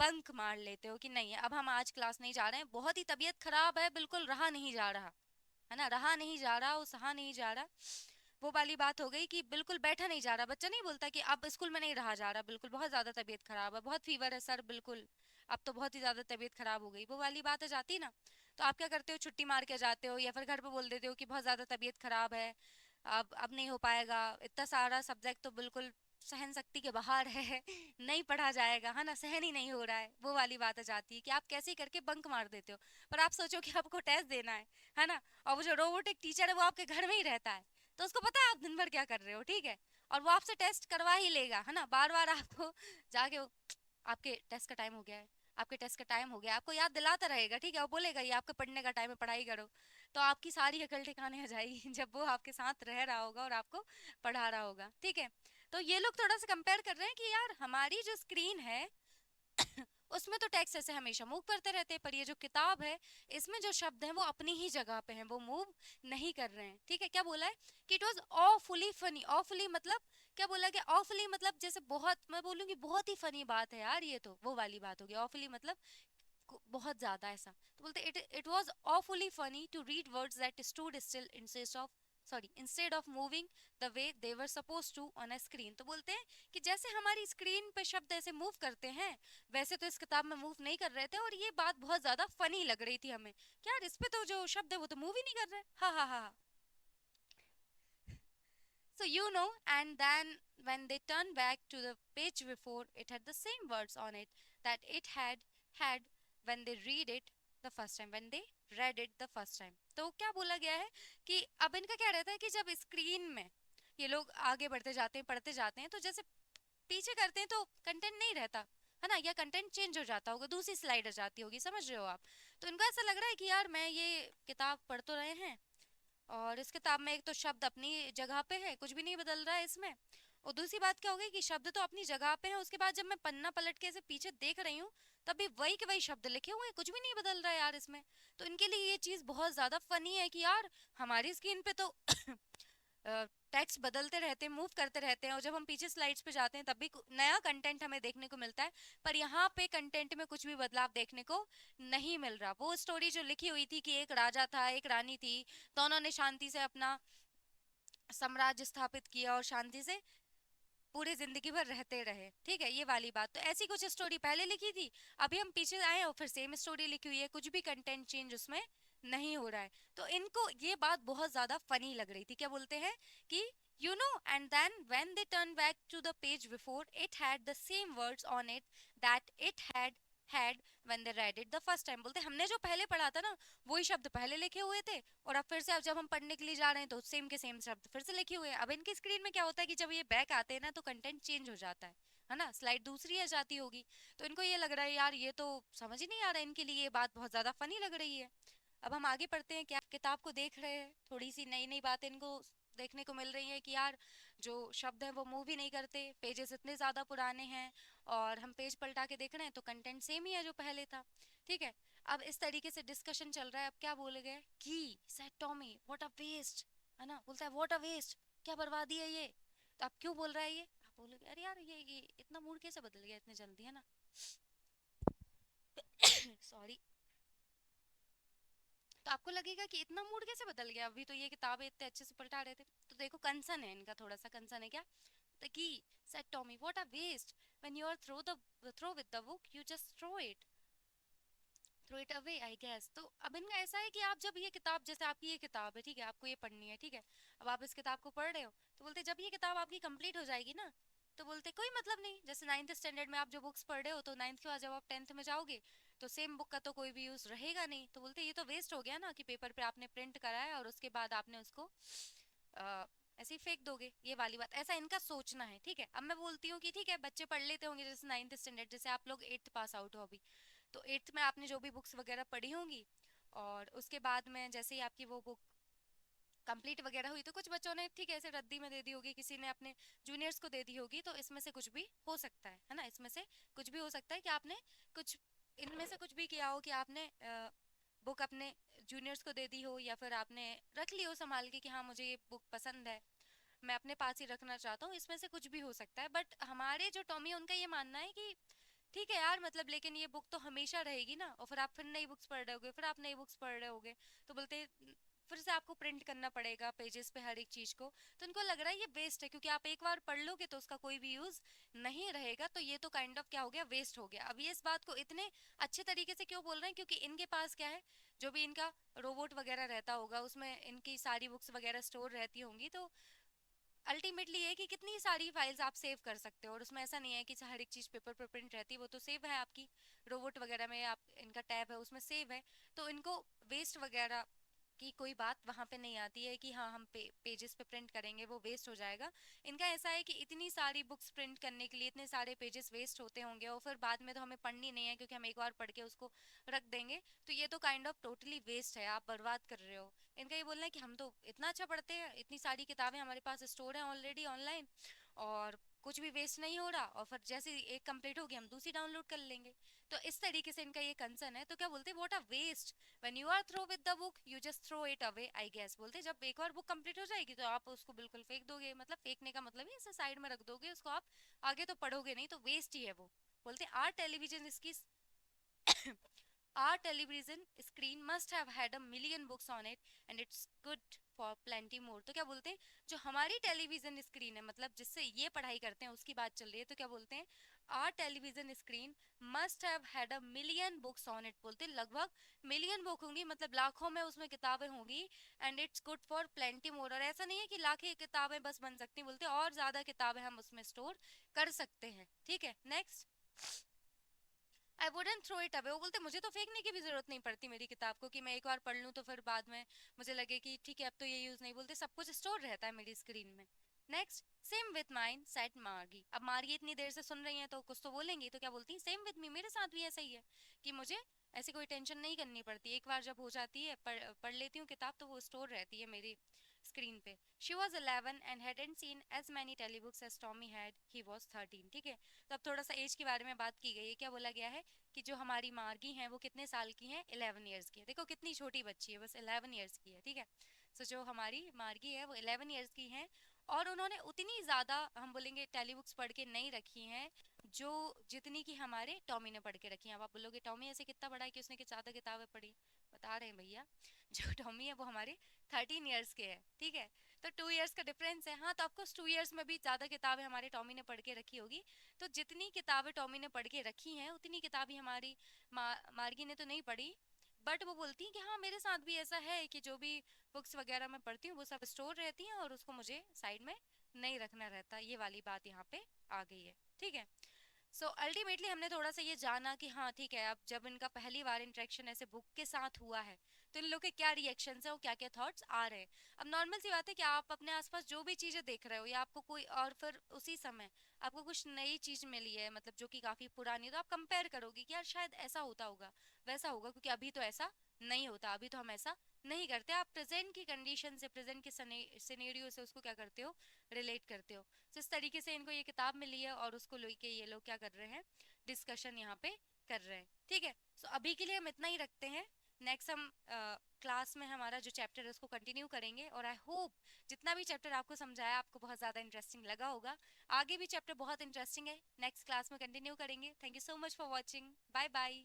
बंक मार लेते हो कि नहीं अब हम आज क्लास नहीं जा रहे हैं, बहुत ही तबीयत खराब है, बिल्कुल रहा नहीं जा रहा, है ना, रहा नहीं जा रहा, वो सहा नहीं जा रहा। वो वाली बात हो गई कि बिल्कुल बैठा नहीं जा रहा। बच्चा नहीं बोलता कि अब स्कूल में नहीं रहा जा रहा, बिल्कुल बहुत ज्यादा तबीयत खराब है, बहुत फीवर है सर, बिल्कुल अब तो बहुत ही ज्यादा तबीयत खराब हो गई, वो वाली बात आ जाती ना। तो आप क्या करते हो, छुट्टी मार के जाते हो, या फिर घर पे बोल देते हो कि बहुत ज्यादा तबीयत खराब है, अब नहीं हो पाएगा, इतना सारा सब्जेक्ट तो बिल्कुल सहन शक्ति के बाहर है, नहीं पढ़ा जाएगा, है ना, सहन ही नहीं हो रहा है। वो वाली बात आ जाती है कि आप कैसे करके बंक मार देते हो। पर आप सोचो कि आपको टेस्ट देना है ना, और वो जो रोबोटिक टीचर है वो आपके घर में ही रहता है, तो उसको पता है आप दिन भर क्या कर रहे हो। ठीक है, और वो आपसे टेस्ट करवा ही लेगा, है ना, बार बार आपको जाके आपके टेस्ट का टाइम हो गया है, आपके टेस्ट का टाइम हो गया, आपको याद दिलाता रहेगा। ठीक है, वो बोलेगा ये आपके पढ़ने का टाइम है, पढ़ाई करो। तो आपकी सारी अकल ठिकाने आ जाएगी जब वो आपके साथ रह रहा होगा और आपको पढ़ा रहा होगा। ठीक है, तो ये लोग थोड़ा सा कंपेयर कर रहे हैं कि यार हमारी जो स्क्रीन है उसमें तो टेक्स्ट ऐसे हमेशा मूव करते रहते हैं, पर ये जो किताब है इसमें जो शब्द हैं वो अपनी ही जगह पे हैं, वो मूव नहीं कर रहे हैं। ठीक है, क्या बोला है कि it was awfully funny. Awfully मतलब क्या बोला गया? ऑफुली मतलब जैसे बहुत, मैं बोलूंगी बहुत ही फनी बात है यार, ये तो वो वाली बात होगी। ऑफुली मतलब बहुत ज्यादा ऐसा। तो बोलते it was awfully funny to read words that stood still instead of moving the way they were supposed to on a screen। तो बोलते हैं कि जैसे हमारी स्क्रीन पे शब्द ऐसे मूव करते हैं वैसे तो इस किताब में मूव नहीं कर रहे थे, और ये बात बहुत ज्यादा फनी लग रही थी हमें। क्या यार, इस पे तो जो शब्द है वो तो मूव ही नहीं कर रहे। हा हा हा। So and then when they turned back to the page before, it had the same words on it that it had when they read it the first time। तो क्या बोला गया है कि अब इनका क्या रहता है कि जब स्क्रीन में ये लोग आगे बढ़ते जाते हैं, पढ़ते जाते हैं, तो जैसे पीछे करते हैं तो कंटेंट नहीं रहता है ना, या कंटेंट चेंज हो जाता होगा, दूसरी स्लाइड आ जाती होगी, समझ रहे हो आप? तो इनको ऐसा लग रहा है कि यार मैं ये किताब पढ़ तो रहे हैं, और इस किताब में एक तो शब्द अपनी जगह पे है, कुछ भी नहीं बदल रहा है इसमें, और दूसरी बात क्या हो गई कि शब्द तो अपनी जगह पे है, उसके बाद जब मैं पन्ना पलट के ऐसे पीछे देख रही हूँ तब भी वही के वही शब्द लिखे हुए हैं, कुछ भी नहीं बदल रहा है यार इसमें। तो इनके लिए ये चीज बहुत ज्यादा फनी है कि यार हमारी स्क्रीन पे तो टेक्स्ट बदलते रहते हैं, मूव करते रहते हैं, और जब हम पीछे स्लाइड्स पे जाते हैं तब भी नया कंटेंट हमें देखने को मिलता है, पर यहाँ पे कंटेंट में कुछ भी बदलाव देखने को नहीं मिल रहा। वो स्टोरी जो लिखी हुई थी कि एक राजा था, एक रानी थी, दोनों ने शांति से अपना साम्राज्य स्थापित किया और शांति से पूरी जिंदगी भर रहते रहे, ठीक है, ये वाली बात, तो ऐसी कुछ स्टोरी पहले लिखी थी, अभी हम पीछे आए और फिर सेम स्टोरी लिखी हुई है, कुछ भी कंटेंट चेंज उसमें नहीं हो रहा है। तो इनको ये बात बहुत ज्यादा फनी लग रही थी। क्या बोलते हैं कि and then when they turn back to the page before, it had the same words on it that it had when they read it the first time. बोलते हमने जो पहले पढ़ा था ना वही शब्द पहले लिखे हुए थे, और अब फिर से अब जब हम पढ़ने के लिए जा रहे हैं तो सेम के सेम शब्द फिर से लिखे हुए हैं। अब इनकी स्क्रीन में क्या होता है कि जब ये बैक आते हैं ना तो कंटेंट चेंज हो जाता है ना, स्लाइड दूसरी आ जाती होगी। तो इनको ये लग रहा है यार ये तो समझ ही नहीं आ रहा है, इनके लिए ये बात बहुत ज्यादा फनी लग रही है। अब हम आगे पढ़ते हैं, क्या किताब को देख रहे हैं, थोड़ी सी नई नई बातें इनको देखने को मिल रही है कि यार जो शब्द है वो मूव ही नहीं करते, पेजेस इतने ज्यादा पुराने हैं, और हम पेज पलटा के देख रहे हैं तो कंटेंट सेम ही है जो पहले था। ठीक है, अब इस तरीके से डिस्कशन चल रहा है। अब क्या बोले गए कि said Tommy what a waste, है ना, बोलता है व्हाट अ वेस्ट, क्या बर्बादी है ये। तो आप क्यों बोल रहा है ये? आप बोलोगे अरे यार ये इतना मूड कैसे बदल गया इतने जल्दी, है ना। सॉरी। तो आपको लगेगा कि इतना मूड कैसे बदल गया, अभी तो ये किताबें इतने अच्छे से पलटा रहे थे। तो देखो कंसर्न है इनका, थोड़ा सा कंसर्न है। क्या the key said Tommy, what a waste, when you are throw with the book you just throw it away I guess। तो अब इनका ऐसा है कि आप जब ये किताब, जैसे आपकी ये किताब है, ठीक है, आपको ये पढ़नी है, ठीक है, अब आप इस किताब को पढ़ रहे हो, तो बोलते जब ये किताब आपकी कंप्लीट हो जाएगी ना, तो बोलते कोई मतलब नहीं, जैसे 9th स्टैंडर्ड में आप जो बुक्स पढ़ रहे हो तो 9th के बाद जब आप 10th में जाओगे तो सेम बुक का तो कोई भी यूज रहेगा नहीं। तो बोलते ये तो वेस्ट हो गया ना कि पेपर पे आपने प्रिंट कराया और उसके बाद आपने उसको ऐसे ही फेंक दोगे, ये वाली बात, ऐसा इनका सोचना है। ठीक है, अब मैं बोलती हूँ कि ठीक है बच्चे पढ़ लेते होंगे, जैसे 9th स्टैंडर्ड, जैसे आप लोग 8th पास आउट हो अभी, तो 8th में आपने जो भी बुक्स वगैरह पढ़ी होंगी, और उसके बाद में जैसे ही आपकी वो बुक कंप्लीट वगैरह हुई तो कुछ बच्चों ने ठीक है ऐसे रद्दी में दे दी होगी, किसी ने अपने जूनियर्स को दे दी होगी, तो इसमें से कुछ भी हो सकता है ना, इसमें से कुछ भी हो सकता है कि आपने कुछ इनमें से कुछ भी किया हो, कि आपने बुक अपने जूनियर्स को दे दी हो, या फिर आपने रख ली हो संभाल के कि हाँ मुझे ये बुक पसंद है, मैं अपने पास ही रखना चाहता हूँ, इसमें से कुछ भी हो सकता है। बट हमारे जो टॉमी है उनका ये मानना है कि ठीक है यार, मतलब लेकिन ये बुक तो हमेशा रहेगी ना, और फिर आप फिर नई बुक्स पढ़ रहे होगे, फिर आप नई बुक्स पढ़ रहे होगे, तो बोलते फिर से आपको प्रिंट करना पड़ेगा पेजेस पे हर एक चीज को। तो उनको लग रहा है ये वेस्ट है, क्योंकि आप एक बार पढ़ लोगे तो उसका कोई भी यूज नहीं रहेगा, तो ये तो काइंड ऑफ क्या हो गया, वेस्ट हो गया। अब ये इस बात को इतने अच्छे तरीके से क्यों बोल रहे हैं, क्योंकि इनके पास क्या है, जो भी इनका रोबोट वगैरह रहता होगा उसमें इनकी सारी बुक्स वगैरह स्टोर रहती होंगी, तो अल्टीमेटली ये कि कितनी सारी फाइल्स आप सेव कर सकते हो, और उसमें ऐसा नहीं है कि हर एक चीज पेपर पर प्रिंट रहती है, वो तो सेव है आपकी रोबोट वगैरह में, आप इनका टैब है उसमें सेव है। तो इनको वेस्ट वगैरह की कोई बात वहां पे नहीं आती है कि हाँ हम पेजेस पे प्रिंट करेंगे वो वेस्ट हो जाएगा। इनका ऐसा है कि इतनी सारी बुक्स प्रिंट करने के लिए इतने सारे पेजेस वेस्ट होते होंगे, और फिर बाद में तो हमें पढ़नी नहीं है क्योंकि हम एक बार पढ़ के उसको रख देंगे, तो ये तो काइंड ऑफ टोटली वेस्ट है, आप बर्बाद कर रहे हो। इनका ये बोलना है कि हम तो इतना अच्छा पढ़ते हैं, इतनी सारी किताबें हमारे पास स्टोर है ऑलरेडी ऑनलाइन, और कुछ भी वेस्ट नहीं हो रहा, और फिर जैसे ही एक कंप्लीट होगी हम दूसरी डाउनलोड कर लेंगे। तो इस तरीके से इनका ये कंसर्न है। तो क्या बोलते हैं, what a waste when you are through with the book you just throw it away, I guess. बोलते हैं जब एक और बुक कंप्लीट हो जाएगी तो आप उसको बिल्कुल फेंक दोगे, मतलब फेंकने का मतलब ही इसे साइड में रख दोगे, उसको आप आगे तो पढ़ोगे नहीं, तो वेस्ट ही है वो। बोलते हैं आर टेलीविजन इसकी Our television screen must have had a million books on it and it's good for plenty more। तो क्या बोलते हैं, जो हमारी टेलीविजन स्क्रीन है, मतलब जिससे ये पढ़ाई करते हैं उसकी बात चल रही है, तो क्या बोलते हैं our television screen must have had a million books on it. बोलते हैं लगभग मिलियन बुक होंगी, मतलब लाखों में उसमें किताबें होंगी। And it's good for plenty more, और ऐसा नहीं है कि लाखें किताबें बस बन सकती हैं, बोलते हैं और ज्यादा किताबें हम उसमें स्टोर कर सकते हैं। ठीक है, next. I wouldn't throw it away. वो बोलते मुझे तो फेंकने की भी जरूरत नहीं पड़ती मेरी किताब को, कि मैं एक बार पढ़ लूँ तो फिर बाद में मुझे लगे कि ठीक है अब तो ये यूज नहीं। बोलते सब कुछ स्टोर रहता है मेरी स्क्रीन में। Next, same with mine set मार्गी। अब मार्गी इतनी देर से सुन रही है तो कुछ तो बोलेंगी, तो क्या बोलती है सेम विथ मी, मेरे साथ भी ऐसा ही है कि मुझे ऐसी कोई टेंशन नहीं करनी पड़ती। एक बार जब हो जाती है, पढ़ लेती हूँ किताब, तो वो स्टोर रहती है मेरी स्क्रीन पे। She was 11 and hadn't seen as many telebooks as Tommy had, he was 13। ठीक है, तो अब थोड़ा सा एज के बारे में बात की गई है। क्या बोला गया है कि जो हमारी मार्गी हैं वो कितने साल की हैं, 11 ईयर्स की है। देखो कितनी छोटी बच्ची है, बस 11 ईयर्स की है। ठीक है, सो जो हमारी मार्गी है वो 11 ईयर्स की है, और उन्होंने उतनी ज़्यादा हम बोलेंगे टेली बुक्स पढ़ के नहीं रखी हैं जो जितनी की हमारे टॉमी ने पढ़ के रखी हैं। अब आप बोलोगे टॉमी ऐसे कितना बड़ा है कि उसने ज़्यादा किताबें पढ़ी। बता रहे हैं भैया, जो टॉमी है वो हमारे 13 ईयर्स के है। ठीक है, तो 2 ईयर्स का डिफरेंस है। हाँ, तो ऑफकोर्स 2 ईयर्स में भी ज़्यादा किताबें हमारे टॉमी ने पढ़ के रखी होगी। तो जितनी किताबें टॉमी ने पढ़ के रखी हैं उतनी किताबें हमारी मार्गी ने तो नहीं पढ़ी। बट वो बोलती हैं कि हाँ मेरे साथ भी ऐसा है कि जो भी बुक्स वगैरह मैं पढ़ती हूँ वो सब स्टोर रहती हैं और उसको मुझे साइड में नहीं रखना रहता। ये वाली बात यहाँ पे आ गई है। ठीक है, सो अल्टीमेटली हमने थोड़ा सा ये जाना कि हाँ ठीक है, अब जब इनका पहली बार इंटरेक्शन ऐसे बुक के साथ हुआ है तो इन लोग के क्या रिएक्शंस हैं और क्या क्या थॉट्स आ रहे हैं। अब नॉर्मल सी बात है कि आप अपने आसपास जो भी चीजें देख रहे हो या आपको कोई, और फिर उसी समय आपको कुछ नई चीज मिली है, मतलब जो कि काफी पुरानी है, तो आप कंपेयर करोगे कि यार शायद ऐसा होता होगा, वैसा होगा, क्योंकि अभी तो ऐसा नहीं होता, अभी तो हम ऐसा नहीं करते। आप प्रेजेंट की कंडीशन से, प्रेजेंट के सिनेरियो से उसको क्या करते हो, रिलेट करते हो। तो इस तरीके से इनको ये किताब मिली है और उसको लेके ये लोग क्या कर रहे हैं, डिस्कशन यहाँ पे कर रहे हैं। ठीक है, सो अभी के लिए हम इतना ही रखते हैं। नेक्स्ट हम क्लास में हमारा जो चैप्टर है उसको कंटिन्यू करेंगे, और आई होप जितना भी चैप्टर आपको समझाया आपको बहुत ज़्यादा इंटरेस्टिंग लगा होगा। आगे भी चैप्टर बहुत इंटरेस्टिंग है, नेक्स्ट क्लास में कंटिन्यू करेंगे। Thank you so much for watching, bye bye.